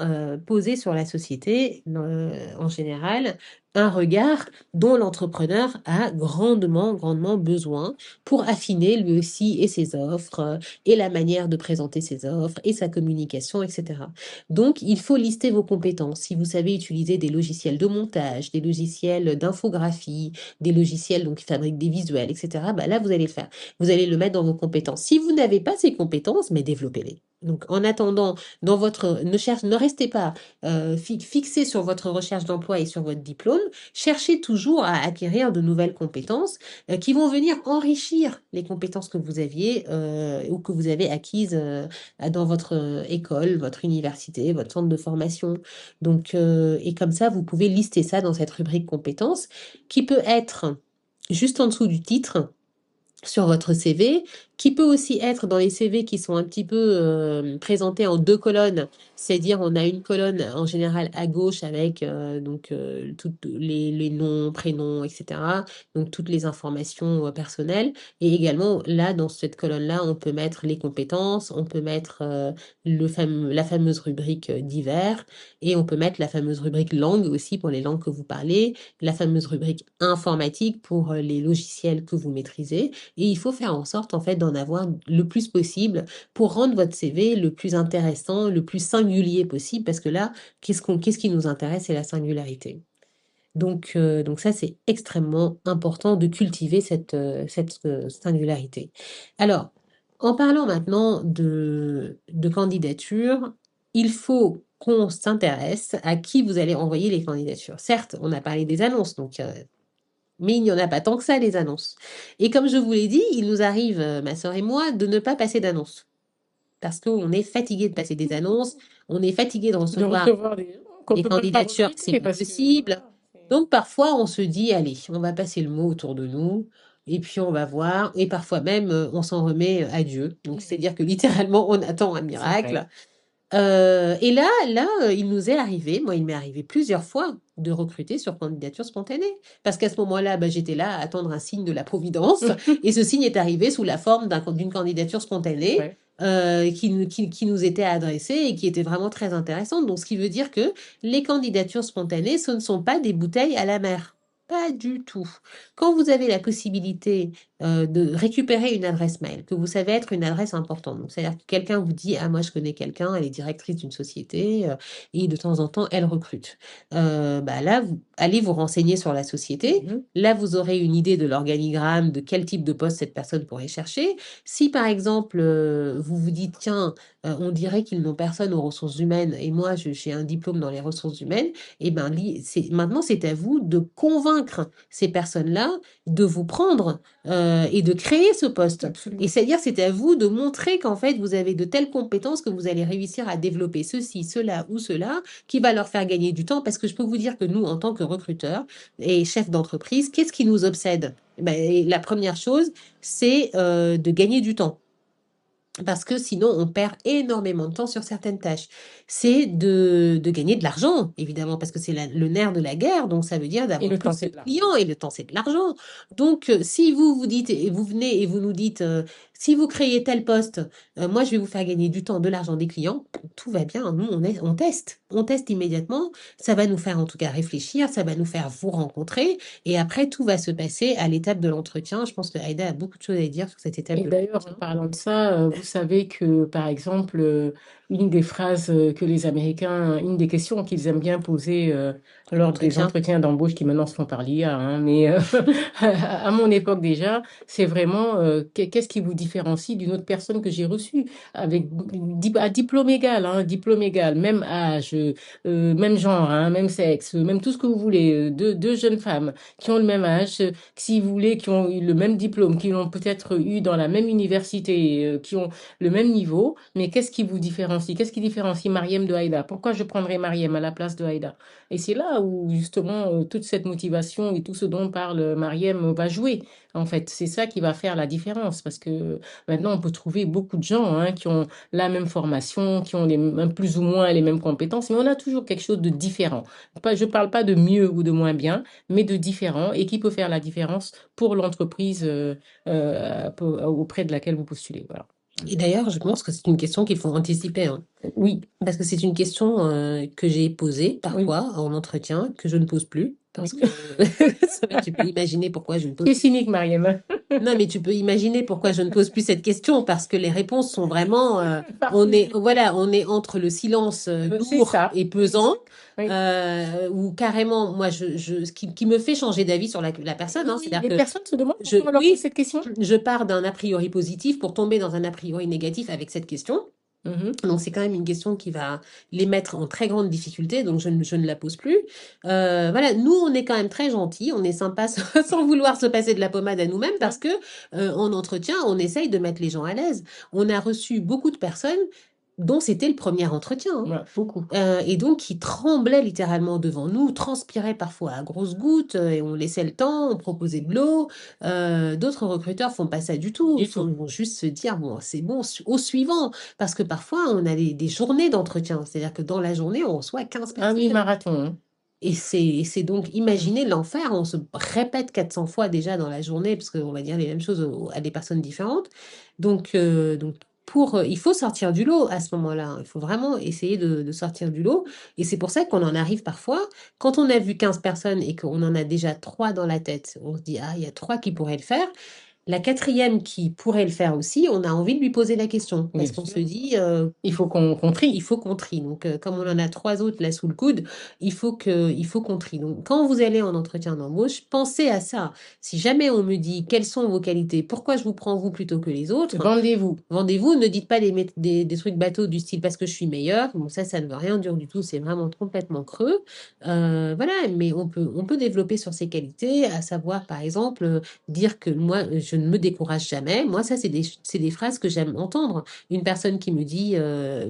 poser sur la société en général un regard dont l'entrepreneur a grandement, grandement besoin pour affiner lui aussi et ses offres, et la manière de présenter ses offres, et sa communication, etc. Donc, il faut lister vos compétences. Si vous savez utiliser des logiciels de montage, des logiciels d'infographie, des logiciels donc, qui fabriquent des visuels, etc., bah là, vous allez le faire. Vous allez le mettre dans vos compétences. Si vous n'avez pas ces compétences, mais développez-les. Donc, en attendant, ne restez pas fixé sur votre recherche d'emploi et sur votre diplôme, cherchez toujours à acquérir de nouvelles compétences qui vont venir enrichir les compétences que vous aviez ou que vous avez acquises dans votre école, votre université, votre centre de formation. Donc, et comme ça, vous pouvez lister ça dans cette rubrique compétences qui peut être juste en dessous du titre sur votre CV, qui peut aussi être dans les CV qui sont un petit peu présentés en deux colonnes, c'est-à-dire on a une colonne en général à gauche avec tous les noms, prénoms, etc. Donc toutes les informations personnelles. Et également là, dans cette colonne-là, on peut mettre les compétences, on peut mettre la fameuse rubrique divers, et on peut mettre la fameuse rubrique langue aussi pour les langues que vous parlez, la fameuse rubrique informatique pour les logiciels que vous maîtrisez. Et il faut faire en sorte, en fait, d'en avoir le plus possible pour rendre votre CV le plus intéressant, le plus singulier possible, parce que là, qu'est-ce qui nous intéresse, c'est la singularité. Donc ça, c'est extrêmement important de cultiver cette singularité. Alors, en parlant maintenant de candidature, il faut qu'on s'intéresse à qui vous allez envoyer les candidatures. Certes, on a parlé des annonces, donc mais il n'y en a pas tant que ça, les annonces. Et comme je vous l'ai dit, il nous arrive, ma sœur et moi, de ne pas passer d'annonces. Parce qu'on est fatigué de passer des annonces, on est fatigué de De recevoir recevoir des gens qu'on des peut même pas candidatures, c'est recruter pas parce que possible. voilà. Donc parfois, on se dit, allez, on va passer le mot autour de nous, et puis on va voir. Et parfois même, on s'en remet à Dieu. Donc c'est-à-dire que littéralement, on attend un C'est vrai. miracle. Et il nous est arrivé, moi, il m'est arrivé plusieurs fois de recruter sur candidature spontanée. Parce qu'à ce moment-là, bah, j'étais là à attendre un signe de la Providence. Et ce signe est arrivé sous la forme d'une candidature C'est spontanée vrai. qui nous était adressée et qui était vraiment très intéressante. Donc, ce qui veut dire que les candidatures spontanées, ce ne sont pas des bouteilles à la mer. Pas du tout. Quand vous avez la possibilité de récupérer une adresse mail, que vous savez être une adresse importante. Donc, c'est-à-dire que quelqu'un vous dit, ah, moi, je connais quelqu'un, elle est directrice d'une société, et de temps en temps, elle recrute. Bah là, vous allez vous renseigner sur la société. Mhm. Là, vous aurez une idée de l'organigramme, de quel type de poste cette personne pourrait chercher. Si, par exemple, vous vous dites, tiens, on dirait qu'ils n'ont personne aux ressources humaines, et moi, j'ai un diplôme dans les ressources humaines, et ben, maintenant, c'est à vous de convaincre ces personnes-là de vous prendre et de créer ce poste. Et Absolument. c'est-à-dire, c'est à vous de montrer qu'en fait, vous avez de telles compétences que vous allez réussir à développer ceci, cela ou cela, qui va leur faire gagner du temps. Parce que je peux vous dire que nous, en tant que recruteurs et chefs d'entreprise, qu'est-ce qui nous obsède? Ben, la première chose, c'est de gagner du temps. Parce que sinon, on perd énormément de temps sur certaines tâches. C'est de gagner de l'argent, évidemment, parce que c'est le nerf de la guerre. Donc, ça veut dire Et d'avoir le temps, plus de c'est de l'argent. clients et le temps, c'est de l'argent. Donc, si vous vous dites, et vous venez et vous nous dites, si vous créez tel poste, moi, je vais vous faire gagner du temps, de l'argent, des clients, tout va bien. Nous, on teste. On teste immédiatement. Ça va nous faire, en tout cas, réfléchir. Ça va nous faire vous rencontrer. Et après, tout va se passer à l'étape de l'entretien. Je pense que Aïda a beaucoup de choses à dire sur cette étape Et de d'ailleurs, en l'entretien. parlant de ça, vous savez que, par exemple, une des phrases que les Américains, une des questions qu'ils aiment bien poser lors des L'entretien. entretiens d'embauche qui maintenant se font par l'IA, hein, mais à mon époque déjà, c'est vraiment qu'est-ce qui vous différencie d'une autre personne que j'ai reçue avec à diplôme égal, hein, diplôme égal, même âge, même genre, hein, même sexe, même tout ce que vous voulez, deux jeunes femmes qui ont le même âge, si vous voulez, qui ont eu le même diplôme, qui l'ont peut-être eu dans la même université, qui ont le même niveau, mais qu'est-ce qui vous différencie? différencie? Qu'est-ce qui différencie Mariem de Aïda? Pourquoi je prendrais Mariem à la place de Aïda? Et c'est là où justement toute cette motivation et tout ce dont parle Mariem va jouer. En fait, c'est ça qui va faire la différence parce que maintenant on peut trouver beaucoup de gens hein, qui ont la même formation, qui ont plus ou moins les mêmes compétences, mais on a toujours quelque chose de différent. Je ne parle pas de mieux ou de moins bien, mais de différent et qui peut faire la différence pour l'entreprise auprès de laquelle vous postulez. Voilà. Et d'ailleurs, je pense que c'est une question qu'il faut anticiper, hein. Oui, Parce que c'est une question que j'ai posée oui, parfois en entretien, que je ne pose plus. Parce oui. que tu peux imaginer pourquoi je ne pose Tu es cynique, Mariam. Non, mais tu peux imaginer pourquoi je ne pose plus cette question, parce que les réponses sont vraiment, Parfait. voilà, on est entre le silence C'est lourd ça. et pesant, Oui. ou carrément, moi, ce qui me fait changer d'avis sur la personne, Oui, hein, oui, c'est-à-dire les que personnes se demandent pourquoi on leur pose oui, cette question. je pars d'un a priori positif pour tomber dans un a priori négatif avec cette question. Mhm. Donc c'est quand même une question qui va les mettre en très grande difficulté, donc je ne la pose plus. Voilà, nous on est quand même très gentils, on est sympa sans vouloir se passer de la pommade à nous-mêmes parce que en entretien on essaye de mettre les gens à l'aise. On a reçu beaucoup de personnes dont c'était le premier entretien, hein. Ouais, beaucoup. Et donc qui tremblaient littéralement devant nous, transpiraient parfois à grosses gouttes, et on laissait le temps, on proposait de l'eau. D'autres recruteurs font pas ça du tout, Du tout. vont juste se dire bon c'est bon au suivant, parce que parfois on a des journées d'entretien, c'est-à-dire que dans la journée on reçoit 15 Ah oui, personnes. marathon. Hein. Et c'est donc, imaginez l'enfer, on se répète 400 fois déjà dans la journée, parce qu'on va dire les mêmes choses à des personnes différentes. Donc il faut sortir du lot à ce moment-là, hein. Il faut vraiment essayer de sortir du lot. Et c'est pour ça qu'on en arrive parfois, quand on a vu 15 personnes et qu'on en a déjà 3 dans la tête, on se dit, ah, il y a 3 qui pourraient le faire. La quatrième qui pourrait le faire aussi, on a envie de lui poser la question, parce Bien qu'on sûr. se dit, Il faut qu'on il trie. faut qu'on trie. Donc, comme on en a 3 autres là sous le coude, il faut qu'on trie. Donc, quand vous allez en entretien d'embauche, pensez à ça. Si jamais on me dit quelles sont vos qualités, pourquoi je vous prends vous plutôt que les autres, Vendez-vous. vendez-vous, ne dites pas des trucs bateaux du style parce que je suis meilleur. Bon, ça ne veut rien dire du tout, c'est vraiment complètement creux. Voilà, mais on peut développer sur ces qualités, à savoir, par exemple, dire que moi, je ne me décourage jamais. Moi, ça, c'est des phrases que j'aime entendre. Une personne qui me dit,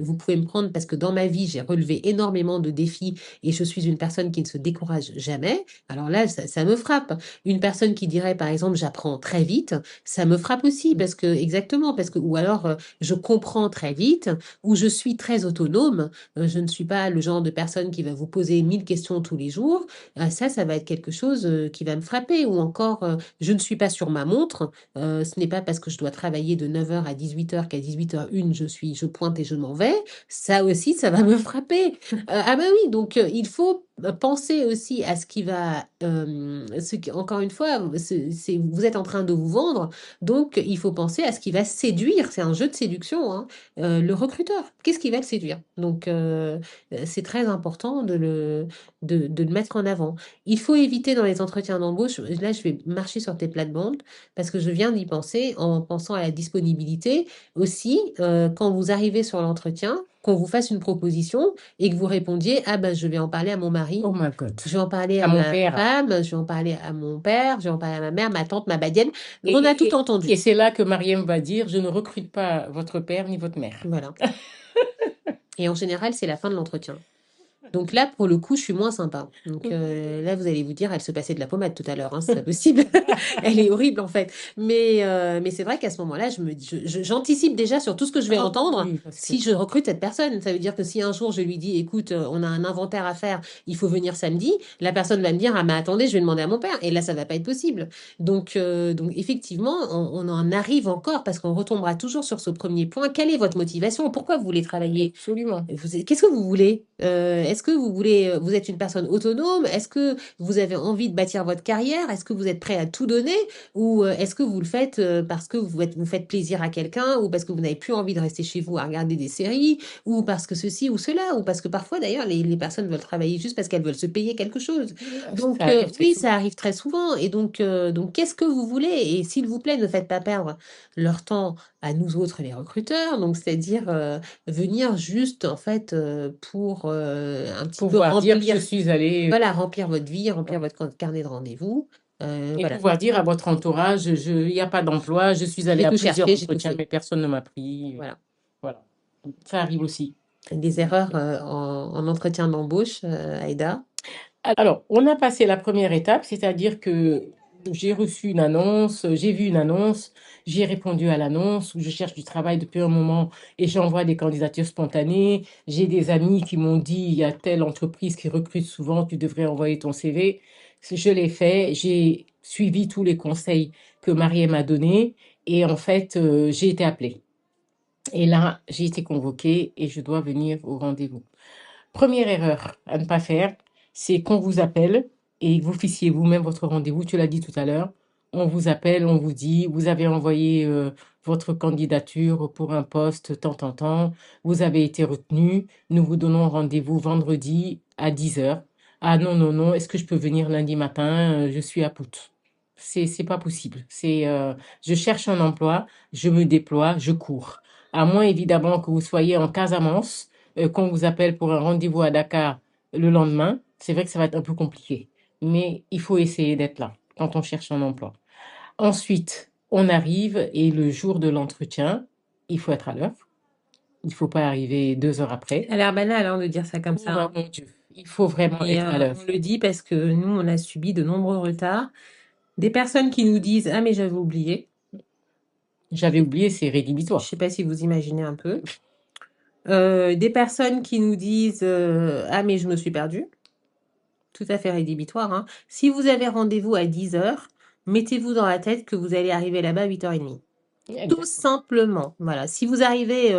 vous pouvez me prendre parce que dans ma vie, j'ai relevé énormément de défis et je suis une personne qui ne se décourage jamais. Alors là, ça me frappe. Une personne qui dirait, par exemple, j'apprends très vite, ça me frappe aussi parce que, exactement, parce que, ou alors, je comprends très vite, ou je suis très autonome. Je ne suis pas le genre de personne qui va vous poser 1000 questions tous les jours. Ça va être quelque chose qui va me frapper. Ou encore, je ne suis pas sur ma montre. Ce n'est pas parce que je dois travailler de 9h à 18h qu'à 18h01, je pointe et je m'en vais. Ça aussi, ça va me frapper. Ah bah oui, donc il faut penser aussi à ce qui va, encore une fois, vous êtes en train de vous vendre, donc il faut penser à ce qui va séduire. C'est un jeu de séduction, hein, le recruteur. Qu'est-ce qui va le séduire? Donc c'est très important de le mettre en avant. Il faut éviter dans les entretiens d'embauche, là je vais marcher sur tes plates-bandes, parce que je viens d'y penser en pensant à la disponibilité. Aussi, quand vous arrivez sur l'entretien, qu'on vous fasse une proposition et que vous répondiez, ah ben je vais en parler à mon mari, Oh my God. je vais en parler À à mon ma père. femme, je vais en parler à mon père, je vais en parler à ma mère, ma tante, ma badienne. Et, On a tout et, et entendu. c'est là que Mariam va dire, je ne recrute pas votre père ni votre mère. Voilà. Et en général, c'est la fin de l'entretien. Donc là, pour le coup, je suis moins sympa. Donc là, vous allez vous dire, elle se passait de la pommade tout à l'heure, hein, c'est pas possible. Elle est horrible en fait. Mais c'est vrai qu'à ce moment-là, j'anticipe déjà sur tout ce que je vais Ah entendre oui, parce que si je recrute cette personne. Ça veut dire que si un jour je lui dis, écoute, on a un inventaire à faire, il faut venir samedi, la personne va me dire, ah mais attendez, je vais demander à mon père. Et là, ça va pas être possible. Donc effectivement, on en arrive encore parce qu'on retombera toujours sur ce premier point. Quelle est votre motivation? Pourquoi vous voulez travailler? absolument. Qu'est-ce que vous voulez? Est-ce que vous voulez, vous êtes une personne autonome? Est-ce que vous avez envie de bâtir votre carrière? Est-ce que vous êtes prêt à tout donner? Ou est-ce que vous le faites parce que vous faites plaisir à quelqu'un? Ou parce que vous n'avez plus envie de rester chez vous à regarder des séries? Ou parce que ceci ou cela? Ou parce que parfois, d'ailleurs, les personnes veulent travailler juste parce qu'elles veulent se payer quelque chose. Donc, Ça arrive très oui, souvent. ça arrive très souvent. Et donc qu'est-ce que vous voulez? Et s'il vous plaît, ne faites pas perdre leur temps à nous autres, les recruteurs. Donc, c'est-à-dire venir juste, en fait, pour un petit peu Pouvoir dire que je remplir, suis allée voilà, remplir votre vie, remplir votre carnet de rendez-vous. et Voilà, pouvoir dire à votre entourage, il n'y a pas d'emploi, je suis allée j'ai à tout plusieurs cherché, j'ai tout entretiens, fait. mais personne ne m'a pris. Voilà. Voilà. Ça arrive aussi. Des erreurs en entretien d'embauche, Aïda? Alors, on a passé la première étape, c'est-à-dire que j'ai reçu une annonce, j'ai vu une annonce, j'ai répondu à l'annonce, je cherche du travail depuis un moment et j'envoie des candidatures spontanées. J'ai des amis qui m'ont dit, il y a telle entreprise qui recrute souvent, tu devrais envoyer ton CV. Je l'ai fait, j'ai suivi tous les conseils que Marie m'a donnés et en fait, j'ai été appelée. Et là, j'ai été convoquée et je dois venir au rendez-vous. Première erreur à ne pas faire, c'est qu'on vous appelle et que vous fixiez vous-même votre rendez-vous. Tu l'as dit tout à l'heure. On vous appelle, on vous dit, vous avez envoyé votre candidature pour un poste tant. Vous avez été retenu. Nous vous donnons rendez-vous vendredi à 10 heures. Ah non, non, non, est-ce que je peux venir lundi matin? Je suis à Pout. C'est pas possible. Je cherche un emploi, je me déploie, je cours. À moins évidemment que vous soyez en Casamance, qu'on vous appelle pour un rendez-vous à Dakar le lendemain, c'est vrai que ça va être un peu compliqué. Mais il faut essayer d'être là quand on cherche un emploi. Ensuite, on arrive et le jour de l'entretien, il faut être à l'heure. Il ne faut pas arriver 2 heures après. Ça a l'air banal, hein, de dire ça comme ça, Oh hein. mon Dieu, il faut vraiment Mais être à l'heure. on le dit parce que nous, on a subi de nombreux retards. Des personnes qui nous disent, ah mais j'avais oublié. J'avais oublié, c'est Je rédhibitoire. sais pas si vous imaginez un peu. Des personnes qui nous disent, ah mais je me suis perdue. Tout à fait rédhibitoire, hein. Si vous avez rendez-vous à 10 heures, mettez-vous dans la tête que vous allez arriver là-bas à 8h30. Tout Exact. simplement. Voilà. Si vous arrivez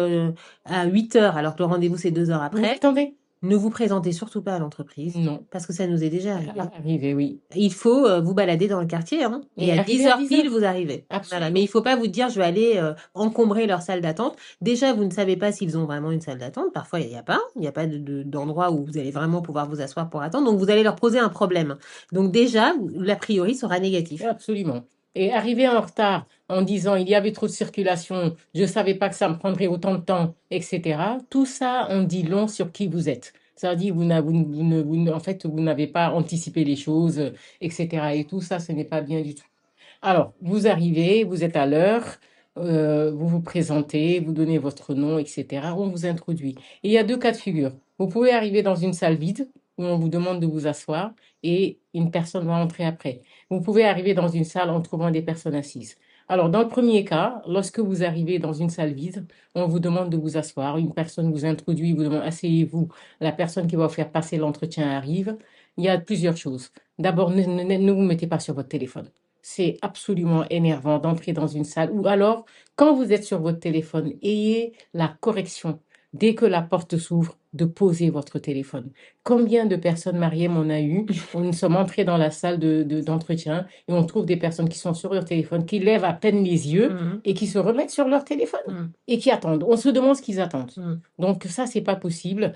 à 8 heures alors que le rendez-vous c'est 2 heures Vous après, m'entendez? ne vous présentez surtout pas à l'entreprise Non. parce que ça nous est déjà arrivé. Arrivé, oui. Il faut vous balader dans le quartier, hein, et Et à arriver 10 à heures 10 pile, heures. vous arrivez. Voilà. Mais il Absolument. faut pas vous dire, je vais aller encombrer leur salle d'attente. Déjà, vous ne savez pas s'ils ont vraiment une salle d'attente. Parfois, il n'y a pas d'endroit où vous allez vraiment pouvoir vous asseoir pour attendre. Donc, vous allez leur poser un problème. Donc, déjà, l'a priori sera négatif. Absolument. Et arriver en retard en disant il y avait trop de circulation, je ne savais pas que ça me prendrait autant de temps, etc. Tout ça, on dit long sur qui vous êtes. Ça dit en fait, vous n'avez pas anticipé les choses, etc. Et tout ça, ce n'est pas bien du tout. Alors, vous arrivez, vous êtes à l'heure, vous vous présentez, vous donnez votre nom, etc. On vous introduit. Et il y a deux cas de figure. Vous pouvez arriver dans une salle vide où on vous demande de vous asseoir et une personne va entrer après. Vous pouvez arriver dans une salle en trouvant des personnes assises. Alors, dans le premier cas, lorsque vous arrivez dans une salle vide, on vous demande de vous asseoir. Une personne vous introduit, vous demande asseyez-vous. La personne qui va vous faire passer l'entretien arrive. Il y a plusieurs choses. D'abord, ne vous mettez pas sur votre téléphone. C'est absolument énervant d'entrer dans une salle ou alors, quand vous êtes sur votre téléphone, ayez la correction, dès que la porte s'ouvre, de poser votre téléphone. Combien de personnes mariées on a eu? Nous sommes entrés dans la salle d'entretien et on trouve des personnes qui sont sur leur téléphone, qui lèvent à peine les yeux Mhm. et qui se remettent sur leur téléphone Mhm. et qui attendent. On se demande ce qu'ils attendent. Mhm. Donc ça, c'est pas possible.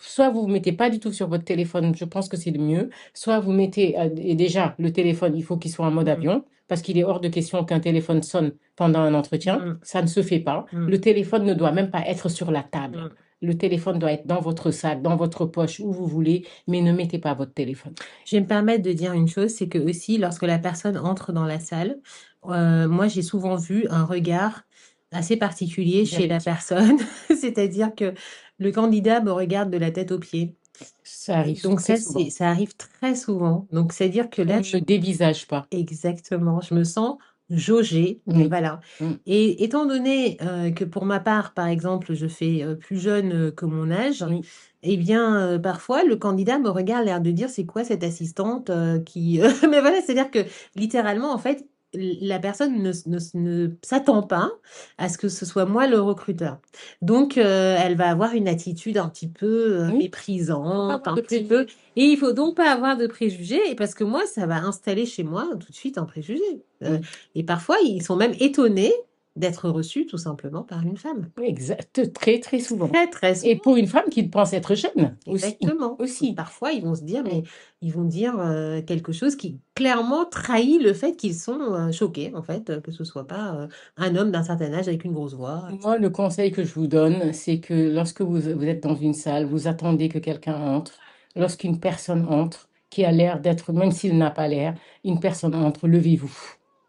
Soit vous ne mettez pas du tout sur votre téléphone, je pense que c'est le mieux. Soit vous mettez, et déjà, le téléphone, il faut qu'il soit en mode Mhm. avion, parce qu'il est hors de question qu'un téléphone sonne pendant un entretien. Mhm. Ça ne se fait pas. Mhm. Le téléphone ne doit même pas être sur la table. Mhm. Le téléphone doit être dans votre sac, dans votre poche, où vous voulez, mais ne mettez pas votre téléphone. Je vais me permettre de dire une chose, c'est que aussi, lorsque la personne entre dans la salle, moi, j'ai souvent vu un regard assez particulier chez la Vérifiez. personne, c'est-à-dire que le candidat me regarde de la tête aux pieds. Ça arrive Donc très ça, souvent. ça arrive très souvent. Donc c'est-à-dire que On là, ne dévisage pas. exactement, je me sens jaugée, mais Oui. voilà. Mm. Et étant donné que pour ma part, par exemple, je fais plus jeune que mon âge, Oui. eh bien, parfois, le candidat me regarde, l'air de dire, c'est quoi cette assistante qui... Mais voilà, c'est-à-dire que littéralement, en fait, la personne ne s'attend pas à ce que ce soit moi le recruteur. Donc, elle va avoir une attitude un petit peu Oui. Faut pas méprisante, avoir un de petit peu... préjugés. Et il faut donc pas avoir de préjugés, et parce que moi, ça va installer chez moi tout de suite un préjugé. Mm. Et parfois, ils sont même étonnés d'être reçus tout simplement par une femme. Exact. Très, très souvent. Très, très Et souvent. pour une femme qui pense être jeune aussi. Exactement. Aussi. Parfois, ils vont se dire, Mm. mais ils vont dire quelque chose qui clairement trahit le fait qu'ils sont choqués, en fait, que ce soit pas un homme d'un certain âge avec une grosse voix. Moi, le conseil que je vous donne, c'est que lorsque vous êtes dans une salle, vous attendez que quelqu'un entre. Lorsqu'une personne entre, qui a l'air d'être, même s'il n'a pas l'air, une personne entre, levez-vous.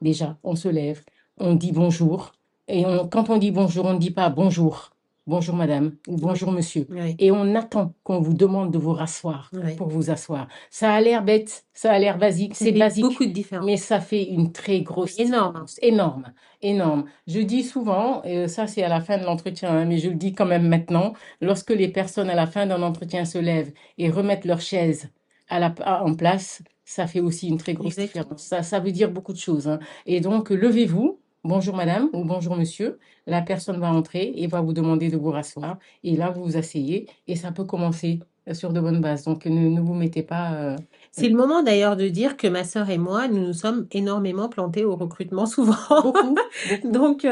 Déjà, on se lève, on dit bonjour. Et quand on dit bonjour, on ne dit pas bonjour. bonjour madame ou Oui, bonjour monsieur. oui, Et on attend qu'on vous demande de vous rasseoir oui. pour vous asseoir. Ça a l'air bête, ça a l'air basique, Ça c'est fait basique, beaucoup de différence. mais ça fait une très C'est grosse énorme, hein. différence. Énorme, énorme. Je dis souvent, ça c'est à la fin de l'entretien, hein, mais je le dis quand même maintenant, lorsque les personnes à la fin d'un entretien se lèvent et remettent leur chaise en place, ça fait aussi une très grosse Exactement. différence. Ça veut dire beaucoup de choses, hein. Et donc, levez-vous. Bonjour madame ou bonjour monsieur. La personne va entrer et va vous demander de vous rasseoir. Et là, vous vous asseyez et ça peut commencer sur de bonnes bases. Donc, ne vous mettez pas C'est le moment d'ailleurs de dire que ma sœur et moi, nous nous sommes énormément plantés au recrutement souvent. beaucoup, beaucoup, Donc,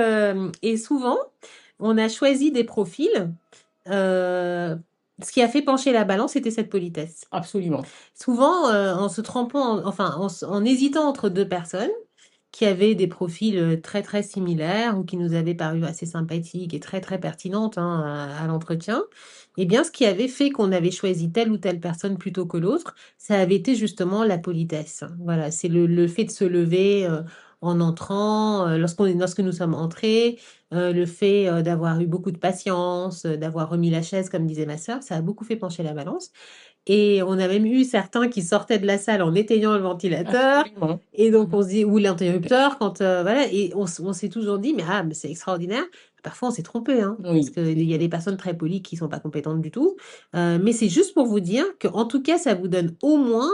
et souvent, on a choisi des profils. euh, Ce qui a fait pencher la balance, c'était cette politesse. absolument. Souvent, en se trempant, enfin, en hésitant entre deux personnes qui avaient des profils très très similaires ou qui nous avaient paru assez sympathiques et très très pertinentes, hein, à l'entretien, eh bien, ce qui avait fait qu'on avait choisi telle ou telle personne plutôt que l'autre, ça avait été justement la politesse. Voilà, c'est le fait de se lever en entrant, lorsque nous sommes entrés, le fait d'avoir eu beaucoup de patience, d'avoir remis la chaise, comme disait ma sœur, ça a beaucoup fait pencher la balance. Et on a même eu certains qui sortaient de la salle en éteignant le ventilateur. Absolument. Et donc Mhm. on se dit, ou l'interrupteur, quand voilà, et on s'est toujours dit, mais c'est extraordinaire. Parfois on s'est trompé, hein, parce Oui, qu'il c'est y a sûr. des personnes très polies qui sont pas compétentes du tout. Mais c'est juste pour vous dire que, en tout cas, ça vous donne au moins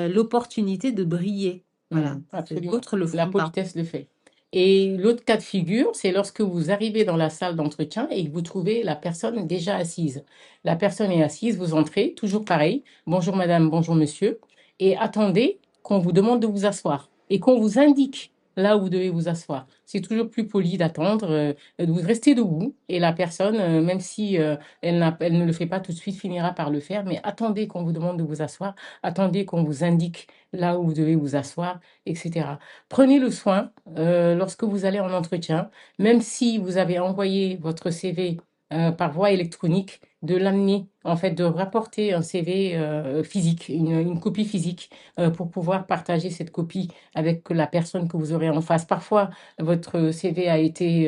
l'opportunité de briller. Voilà, Absolument. d'autres le La feront pas. politesse le fait. Et l'autre cas de figure, c'est lorsque vous arrivez dans la salle d'entretien et que vous trouvez la personne déjà assise. La personne est assise, vous entrez, toujours pareil. Bonjour madame, bonjour monsieur. Et attendez qu'on vous demande de vous asseoir et qu'on vous indique là où vous devez vous asseoir. C'est toujours plus poli d'attendre, de vous rester debout et la personne, même si elle ne le fait pas tout de suite, finira par le faire. Mais attendez qu'on vous demande de vous asseoir, attendez qu'on vous indique là où vous devez vous asseoir, etc. Prenez le soin, lorsque vous allez en entretien, même si vous avez envoyé votre CV par voie électronique, de l'amener, en fait, de rapporter un CV physique, une copie physique, pour pouvoir partager cette copie avec la personne que vous aurez en face. Parfois, votre CV a été,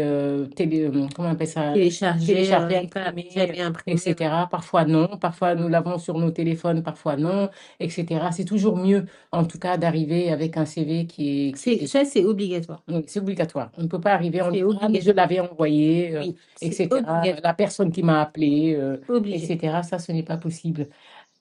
comment on appelle ça, Télécharger, téléchargé, et pas imprimé, jamais imprimé. etc. Parfois non, parfois nous Mm. l'avons sur nos téléphones, parfois non, etc. C'est toujours mieux, en tout cas, d'arriver avec un CV qui est. Ça, c'est obligatoire. Oui, c'est obligatoire. On ne peut pas arriver en C'est disant, ah, mais je obligatoire. l'avais envoyé, Oui, c'est etc. obligatoire. La personne qui m'a appelé, Obligé. etc. Ça, ce n'est pas possible.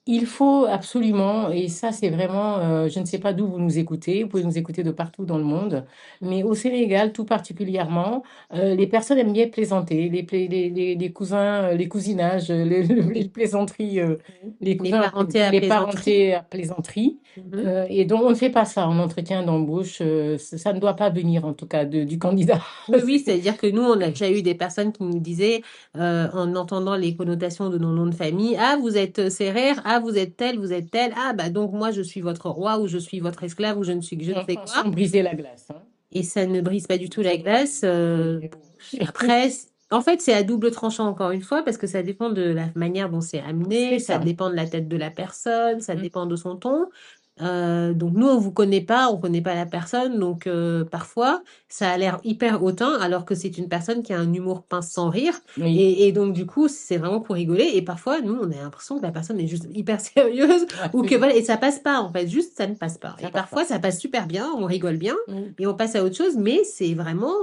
Il faut absolument, et ça c'est vraiment, je ne sais pas d'où vous nous écoutez, vous pouvez nous écouter de partout dans le monde, mais au Sénégal tout particulièrement, les personnes aiment bien plaisanter, les cousins, les cousinages, les plaisanteries, Mhm. les Les cousins, parentés à les plaisanterie. parentés à plaisanterie. Mhm. Et donc on ne fait pas ça en entretien d'embauche, ça ne doit pas venir en tout cas du candidat. Oui, oui, c'est-à-dire que nous, on a déjà eu des personnes qui nous disaient, en entendant les connotations de nos noms de famille, ah, vous êtes Sérère, ah, vous êtes tel, ah, bah donc moi, je suis votre roi ou je suis votre esclave ou je ne suis que je ne sais quoi. Sans briser la glace, hein. Et ça ne brise pas du tout la Ça ne doit glace. Après, en fait, c'est à double tranchant encore une fois parce que ça dépend de la manière dont c'est amené, C'est ça ça. dépend de la tête de la personne, ça dépend de son ton. Donc nous, on vous connaît pas, on connaît pas la personne, donc parfois ça a l'air hyper hautain alors que c'est une personne qui a un humour pince sans rire Oui, et donc du coup c'est vraiment pour rigoler et parfois nous on a l'impression que la personne est juste hyper sérieuse ou que absolument. voilà et ça passe pas en fait, juste ça ne passe pas. Ça Et passe pas. parfois ça passe super bien, on rigole bien Oui. et on passe à autre chose, mais c'est vraiment,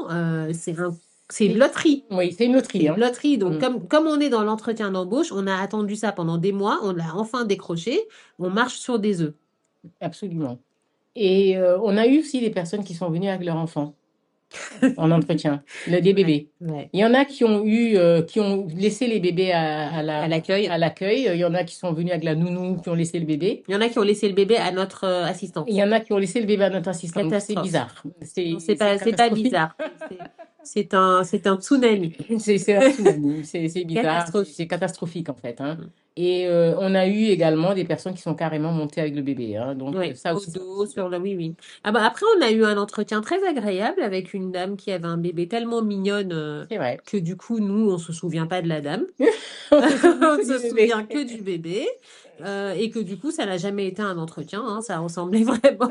c'est une loterie. Oui, c'est une C'est loterie, une hein. loterie. Donc, Mm. comme on est dans l'entretien d'embauche, on a attendu ça pendant des mois, on l'a enfin décroché, on marche sur des œufs. Absolument. Et on a eu aussi des personnes qui sont venues avec leurs enfants en entretien, des Ouais, bébés. ouais. Il y en a qui ont laissé les bébés À l'accueil. à l'accueil. Il y en a qui sont venus avec la nounou, qui ont laissé le bébé. Il y en a qui ont laissé le bébé à notre Il assistante. y en a qui ont laissé le bébé à notre assistant. Donc c'est Catastrophe. bizarre. Non, C'est c'est pas catastrophique. bizarre. C'est un tsunami. C'est un tsunami, c'est bizarre, c'est Catastrophique. catastrophique en fait, hein. Et on a eu également des personnes qui sont carrément montées avec le bébé, hein. Donc Oui, ça au aussi, c'est pas dos, possible. sur le... Oui, oui. Ah bah après, on a eu un entretien très agréable avec une dame qui avait un bébé tellement mignonne C'est vrai. que du coup, nous, on se souvient pas de la dame. On se souvient On que se du bébé. souvient que du bébé. et que du coup, ça n'a jamais été un entretien, hein, ça ressemblait vraiment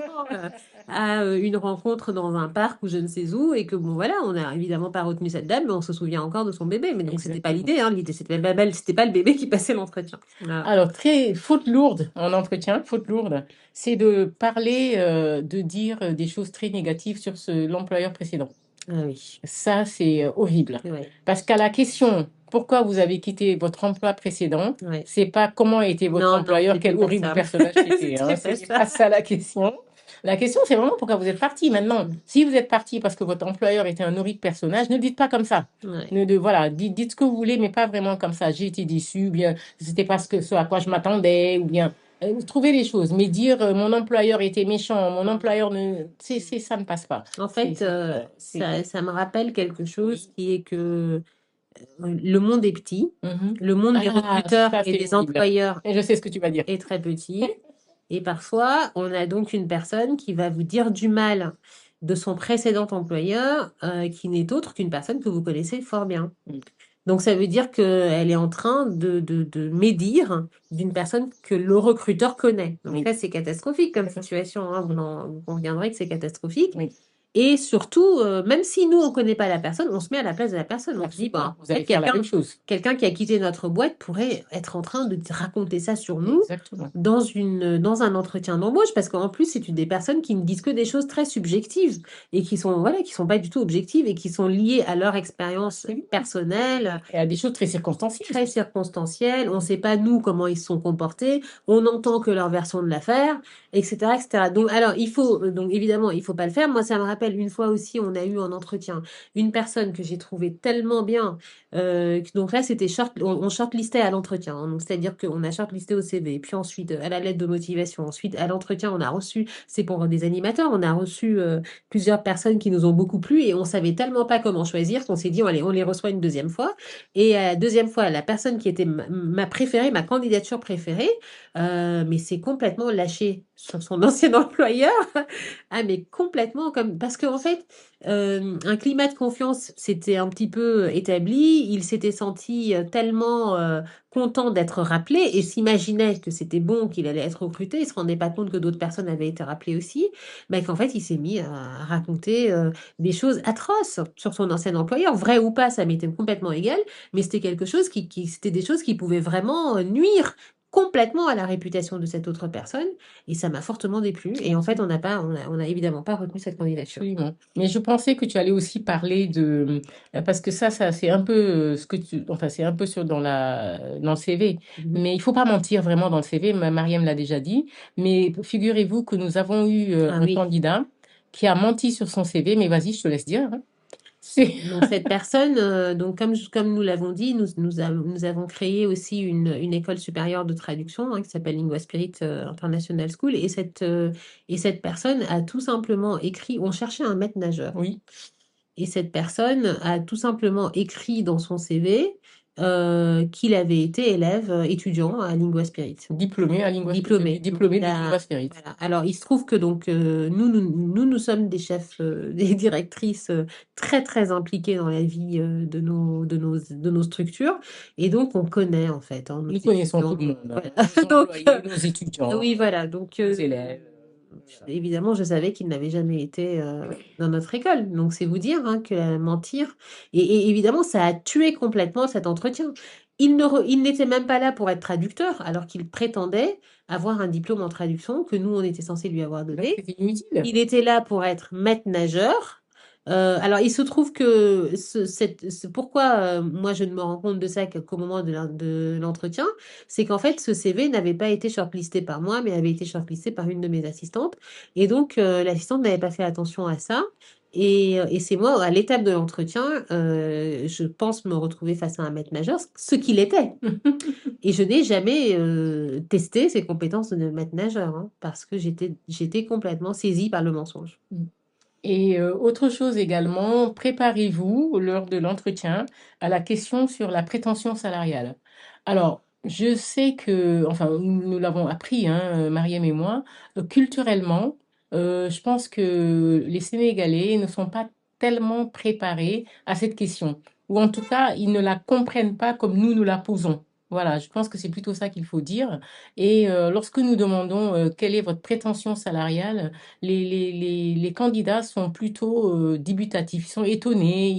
à une rencontre dans un parc ou je ne sais où, et que bon, voilà, on n'a évidemment pas retenu cette dame, mais on se souvient encore de son bébé. Mais donc, c'était pas Exactement. l'idée, hein, l'idée, c'était pas le bébé qui passait l'entretien. Voilà. Alors, faute lourde en entretien, faute lourde, c'est de parler, de dire des choses très négatives sur l'employeur précédent. Ah oui, Ça, c'est horrible. ouais, Parce qu'à la question, pourquoi vous avez quitté votre emploi précédent, ouais. c'est pas comment était votre Non, non, employeur, c'était quel pas horrible ça. personnage c'était, hein. C'était Ce pas n'est pas ça. ça la question. La question, c'est vraiment pourquoi vous êtes parti. Maintenant, Mm. si vous êtes parti parce que votre employeur était un horrible personnage, ne le dites pas comme ça. Ouais. Voilà, dites ce que vous voulez, mais pas vraiment comme ça. J'ai été déçu, ou bien c'était pas ce à quoi je m'attendais, ou bien trouvez les choses. Mais dire mon employeur était méchant, mon employeur ne, ça ne passe pas. En fait, C'est- ça me rappelle quelque chose qui est que le monde est petit, Mhm. le monde des Ah, recruteurs ça et c'est des horrible. employeurs Et je sais ce que tu vas dire. est très petit. Et parfois, on a donc une personne qui va vous dire du mal de son précédent employeur, qui n'est autre qu'une personne que vous connaissez fort bien. Mm. Donc, ça veut dire qu'elle est en train de médire d'une personne que le recruteur connaît. Donc, Oui. ça, c'est catastrophique comme Mhm. situation, hein. Vous conviendrez que c'est catastrophique. Oui, Et surtout, même si nous, on connaît pas la personne, on se met à la place de la personne. On se dit, absolument. bah, en Vous fait, allez faire la même chose. quelqu'un qui a quitté notre boîte pourrait être en train de raconter ça sur nous Exactement. dans un entretien d'embauche, parce qu'en plus, c'est des personnes qui ne disent que des choses très subjectives et qui sont, voilà, qui sont pas du tout objectives et qui sont liées à leur expérience Absolument. personnelle, Et à des choses très circonstancielles très surtout. circonstancielles. On ne sait pas, nous, comment ils se sont comportés. On n'entend que leur version de l'affaire, etc., etc. Donc, alors, donc, évidemment, il faut pas le faire. Moi, ça me rappelle une fois aussi, on a eu en entretien une personne que j'ai trouvée tellement bien. Donc là, on shortlistait à l'entretien, hein. Donc, c'est-à-dire qu'on a shortlisté au CV, puis ensuite à la lettre de motivation. Ensuite, à l'entretien, on a reçu, c'est pour des animateurs, on a reçu plusieurs personnes qui nous ont beaucoup plu et on savait tellement pas comment choisir qu'on s'est dit, allez, on les reçoit une deuxième fois. Et la deuxième fois, la personne qui était ma préférée, ma candidature préférée, mais c'est complètement lâché sur son ancien employeur. Ah, mais complètement comme parce qu'en fait, un climat de confiance s'était un petit peu établi. Il s'était senti tellement content d'être rappelé et s'imaginait que c'était bon, qu'il allait être recruté. Il se rendait pas compte que d'autres personnes avaient été rappelées aussi, mais qu'en fait, il s'est mis à raconter des choses atroces sur son ancien employeur, vrai ou pas, ça m'était complètement égal, mais c'était quelque chose c'était des choses qui pouvaient vraiment nuire complètement à la réputation de cette autre personne, et ça m'a fortement déplu. Et en fait, on a évidemment pas retenu cette candidature. Absolument. Mais je pensais que tu allais aussi parler parce que ça c'est un peu enfin c'est un peu dans le CV. Mhm. Mais il faut pas mentir vraiment dans le CV. Mariam l'a déjà dit. Mais figurez-vous que nous avons eu Ah un oui. candidat qui a menti sur son CV. Mais vas-y, je te laisse dire, hein. C'est Donc cette personne, donc comme nous l'avons dit, nous avons créé aussi une école supérieure de traduction, hein, qui s'appelle Lingua Spirit International School, et cette personne a tout simplement écrit, on cherchait un maître nageur. oui, Et cette personne a tout simplement écrit dans son CV qu'il avait été élève étudiant à Lingua Spirit. diplômé à Diplômé. Donc, diplômé de Lingua Spirit. voilà. Alors, il se trouve que donc nous sommes des chefs, des directrices très très impliquées dans la vie de nos structures, et donc on connaît en fait, hein, nos Nous connaissons tout étudiants. le monde, hein. Voilà. Nos Donc employés, nos étudiants, oui, voilà. Donc nos élèves. Voilà. évidemment, je savais qu'il n'avait jamais été dans notre école. Donc c'est vous dire, hein, que mentir, et évidemment, ça a tué complètement cet entretien. Il n'était même pas là pour être traducteur, alors qu'il prétendait avoir un diplôme en traduction que nous, on était censé lui avoir Donc donné. c'était inutile. Il était là pour être maître nageur. Alors, il se trouve que pourquoi moi je ne me rends compte de ça qu'au moment de l'entretien, c'est qu'en fait ce CV n'avait pas été shortlisté par moi, mais avait été shortlisté par une de mes assistantes. Et donc l'assistante n'avait pas fait attention à ça. Et c'est moi, à l'étape de l'entretien, je pense me retrouver face à un maître nageur, ce qu'il était. Et je n'ai jamais testé ses compétences de maître nageur, hein, parce que j'étais complètement saisie par le mensonge. Et autre chose également, préparez-vous lors de l'entretien à la question sur la prétention salariale. Alors, je sais que, enfin, nous l'avons appris, hein, Mariem et moi, culturellement, je pense que les Sénégalais ne sont pas tellement préparés à cette question. Ou en tout cas, ils ne la comprennent pas comme nous la posons. Voilà, je pense que c'est plutôt ça qu'il faut dire. Et lorsque nous demandons quelle est votre prétention salariale, les candidats sont plutôt dubitatifs, ils sont étonnés,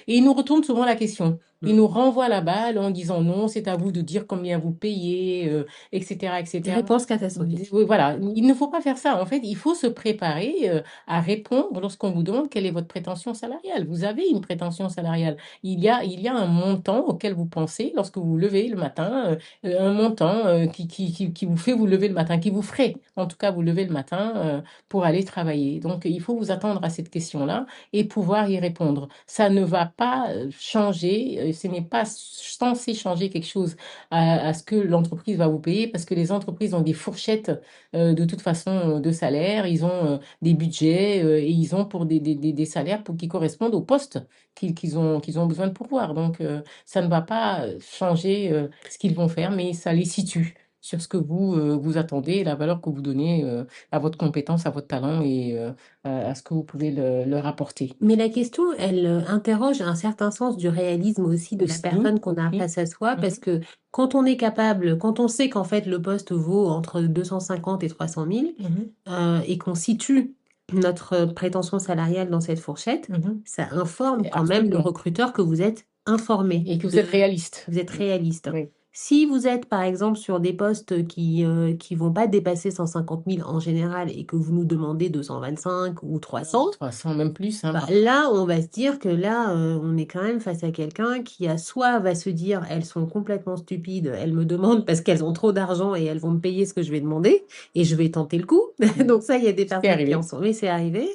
et ils nous retournent souvent la question. Ils Mm. nous renvoient la balle en disant non, c'est à vous de dire combien vous payez, etc., Des etc. réponses catastrophiques. Oui, voilà, il ne faut pas faire ça. En fait, il faut se préparer à répondre lorsqu'on vous demande quelle est votre prétention salariale. Vous avez une prétention salariale. Il y a un montant auquel vous pensez lorsque vous vous levez le matin, un montant qui vous fait vous lever le matin, qui vous ferait en tout cas vous lever le matin pour aller travailler. Donc, il faut vous attendre à cette question-là et pouvoir y répondre. Ça ne va pas changer, ce n'est pas censé changer quelque chose à ce que l'entreprise va vous payer parce que les entreprises ont des fourchettes de toute façon de salaire, ils ont des budgets et ils ont pour des salaires qui correspondent au poste qu'ils ont besoin de pourvoir. Donc, ça ne va pas changer ce qu'ils vont faire, mais ça les situe sur ce que vous attendez, la valeur que vous donnez à votre compétence, à votre talent et à ce que vous pouvez leur apporter. Mais la question, elle interroge un certain sens du réalisme aussi de la Aussi, personne qu'on a aussi. face à soi, parce Mhm, que quand on est capable, quand on sait qu'en fait le poste vaut entre 250 et 300 000, mhm, et qu'on situe notre prétention salariale dans cette fourchette, mhm. ça informe quand même le Absolument. recruteur que vous êtes informé, Et que vous êtes réaliste. vous êtes réaliste. Oui. Si vous êtes par exemple sur des postes qui vont pas dépasser 150 000 en général et que vous nous demandez 225 ou 300, 300, même plus, hein, bah, parfois. là, on va se dire que là, on est quand même face à quelqu'un qui a soit va se dire, elles sont complètement stupides, elles me demandent parce qu'elles ont trop d'argent et elles vont me payer ce que je vais demander et je vais tenter le coup. Donc ça, il y a des C'est personnes qui en arrivé. sont, mais c'est arrivé.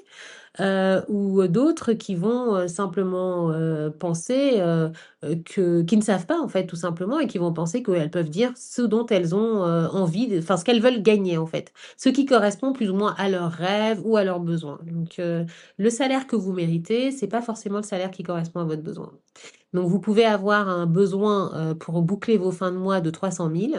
Ou d'autres qui vont simplement penser qui ne savent pas en fait tout simplement et qui vont penser qu'elles peuvent dire ce dont elles ont envie, enfin ce qu'elles veulent gagner en fait, ce qui correspond plus ou moins à leurs rêves ou à leurs besoins. Donc le salaire que vous méritez, c'est pas forcément le salaire qui correspond à votre besoin. Donc vous pouvez avoir un besoin pour boucler vos fins de mois de 300 000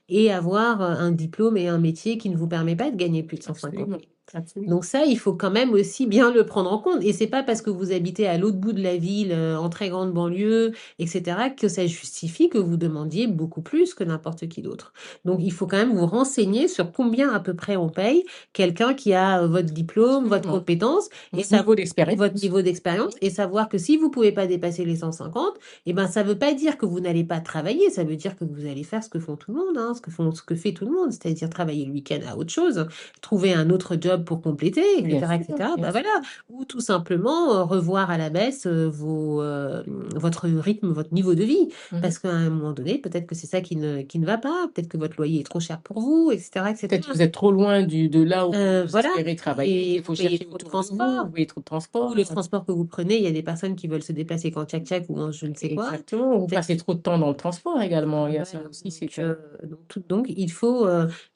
et avoir un diplôme et un métier qui ne vous permet pas de gagner plus de 150 Absolument. 000. Absolument. Donc ça, il faut quand même aussi bien le prendre en compte. Et c'est pas parce que vous habitez à l'autre bout de la ville, en très grande banlieue, etc., que ça justifie que vous demandiez beaucoup plus que n'importe qui d'autre. Donc il faut quand même vous renseigner sur combien à peu près on paye quelqu'un qui a votre diplôme, votre Absolument. compétence et Votre niveau votre d'expérience. niveau d'expérience et savoir que si vous pouvez pas dépasser les 150, eh ben ça veut pas dire que vous n'allez pas travailler, ça veut dire que vous allez faire ce que font tout le monde, hein, ce que fait tout le monde, c'est-à-dire travailler le week-end à autre chose, trouver un autre job pour compléter, Bien etc., sûr, etc. bien Bah sûr. voilà, ou tout simplement revoir à la baisse votre rythme, votre niveau de vie, Mhm. parce qu'à un moment donné, peut-être que c'est ça qui ne va pas, peut-être que votre loyer est trop cher pour vous, etc., Peut-être que etc. vous êtes trop loin de là où vous Voilà, espérez travailler, et qu'il vous faut payez chercher trop de autour de vous, vous transport. payez trop de Ou le transport. transport que vous prenez, il y a des personnes qui veulent se déplacer qu'en tchac-tchac ou en je ne sais quoi. Exactement. Vous passez trop de temps dans le transport également. Il y a Voilà, ça aussi, donc, c'est donc il faut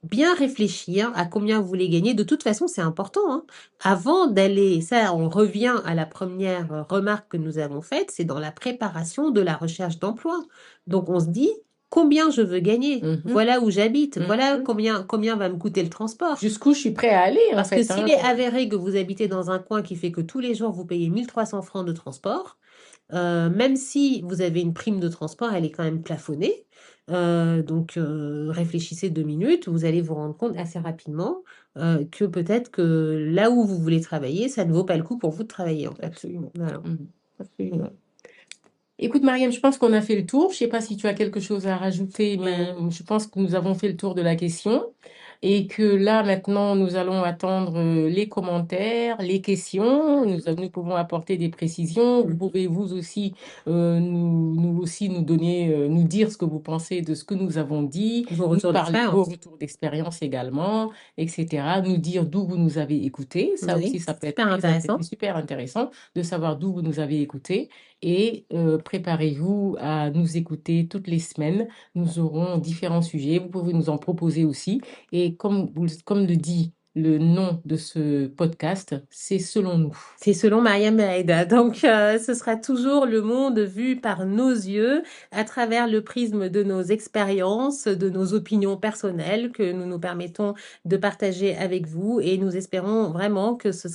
bien réfléchir à combien vous voulez gagner. De toute façon, c'est important, hein. Avant d'aller, ça, on revient à la première remarque que nous avons faite, c'est dans la préparation de la recherche d'emploi. Donc on se dit, combien je veux gagner? Mhm, Voilà où j'habite, voilà mhm. combien va me coûter le transport. Jusqu'où je suis prêt à aller, en Parce que fait, s'il hein. est avéré que vous habitez dans un coin qui fait que tous les jours vous payez 1300 francs de transport, même si vous avez une prime de transport, elle est quand même plafonnée. Donc, réfléchissez 2 minutes, vous allez vous rendre compte assez rapidement que peut-être que là où vous voulez travailler, ça ne vaut pas le coup pour vous de travailler en fait. Absolument. Voilà. Mhm. Absolument. Écoute, Mariam, je pense qu'on a fait le tour. Je ne sais pas si tu as quelque chose à rajouter, mais je pense que nous avons fait le tour de la question et que là, maintenant, nous allons attendre les commentaires, les questions. Nous pouvons apporter des précisions. Vous pouvez vous aussi, nous aussi nous donner, nous dire ce que vous pensez de ce que nous avons dit, Vos nous retours parler de vos d'expérience. retours d'expérience également, etc. Nous dire d'où vous nous avez écoutés. Ça aussi, Oui, ça peut être super intéressant. super intéressant de savoir d'où vous nous avez écoutés et préparez-vous à nous écouter toutes les semaines. Nous aurons différents sujets. Vous pouvez nous en proposer aussi. Et comme le dit le nom de ce podcast, c'est Selon nous. C'est selon Mariam Aïda. Donc, ce sera toujours le monde vu par nos yeux, à travers le prisme de nos expériences, de nos opinions personnelles que nous nous permettons de partager avec vous. Et nous espérons vraiment que ça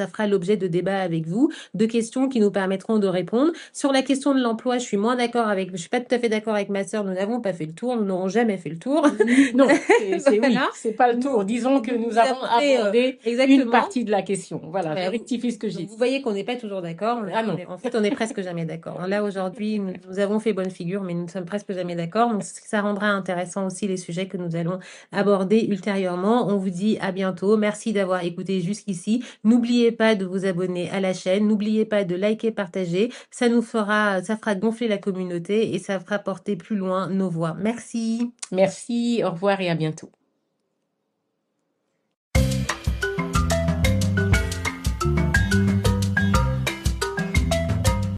fera l'objet de débats avec vous, de questions qui nous permettront de répondre. Sur la question de l'emploi, je suis pas tout à fait d'accord avec ma sœur. Nous n'avons pas fait le tour. Nous n'aurons jamais fait le tour. Oui, non, oui, Voilà. c'est pas le tour. Disons que nous avons avons fait, abordé une exactement. partie de la question. Voilà, je Ouais, rectifie ce que j'ai donc vous dit. voyez qu'on n'est pas toujours d'accord. Ah non. En fait, on est presque jamais d'accord. Là, aujourd'hui, nous avons fait bonne figure, mais nous ne sommes presque jamais d'accord. Donc, ça rendra intéressant aussi les sujets que nous allons aborder ultérieurement. On vous dit à bientôt. Merci d'avoir écouté jusqu'ici. N'oubliez pas de vous abonner à la chaîne. N'oubliez pas de liker, partager. Ça fera gonfler la communauté et ça fera porter plus loin nos voix. Merci. Merci, au revoir et à bientôt.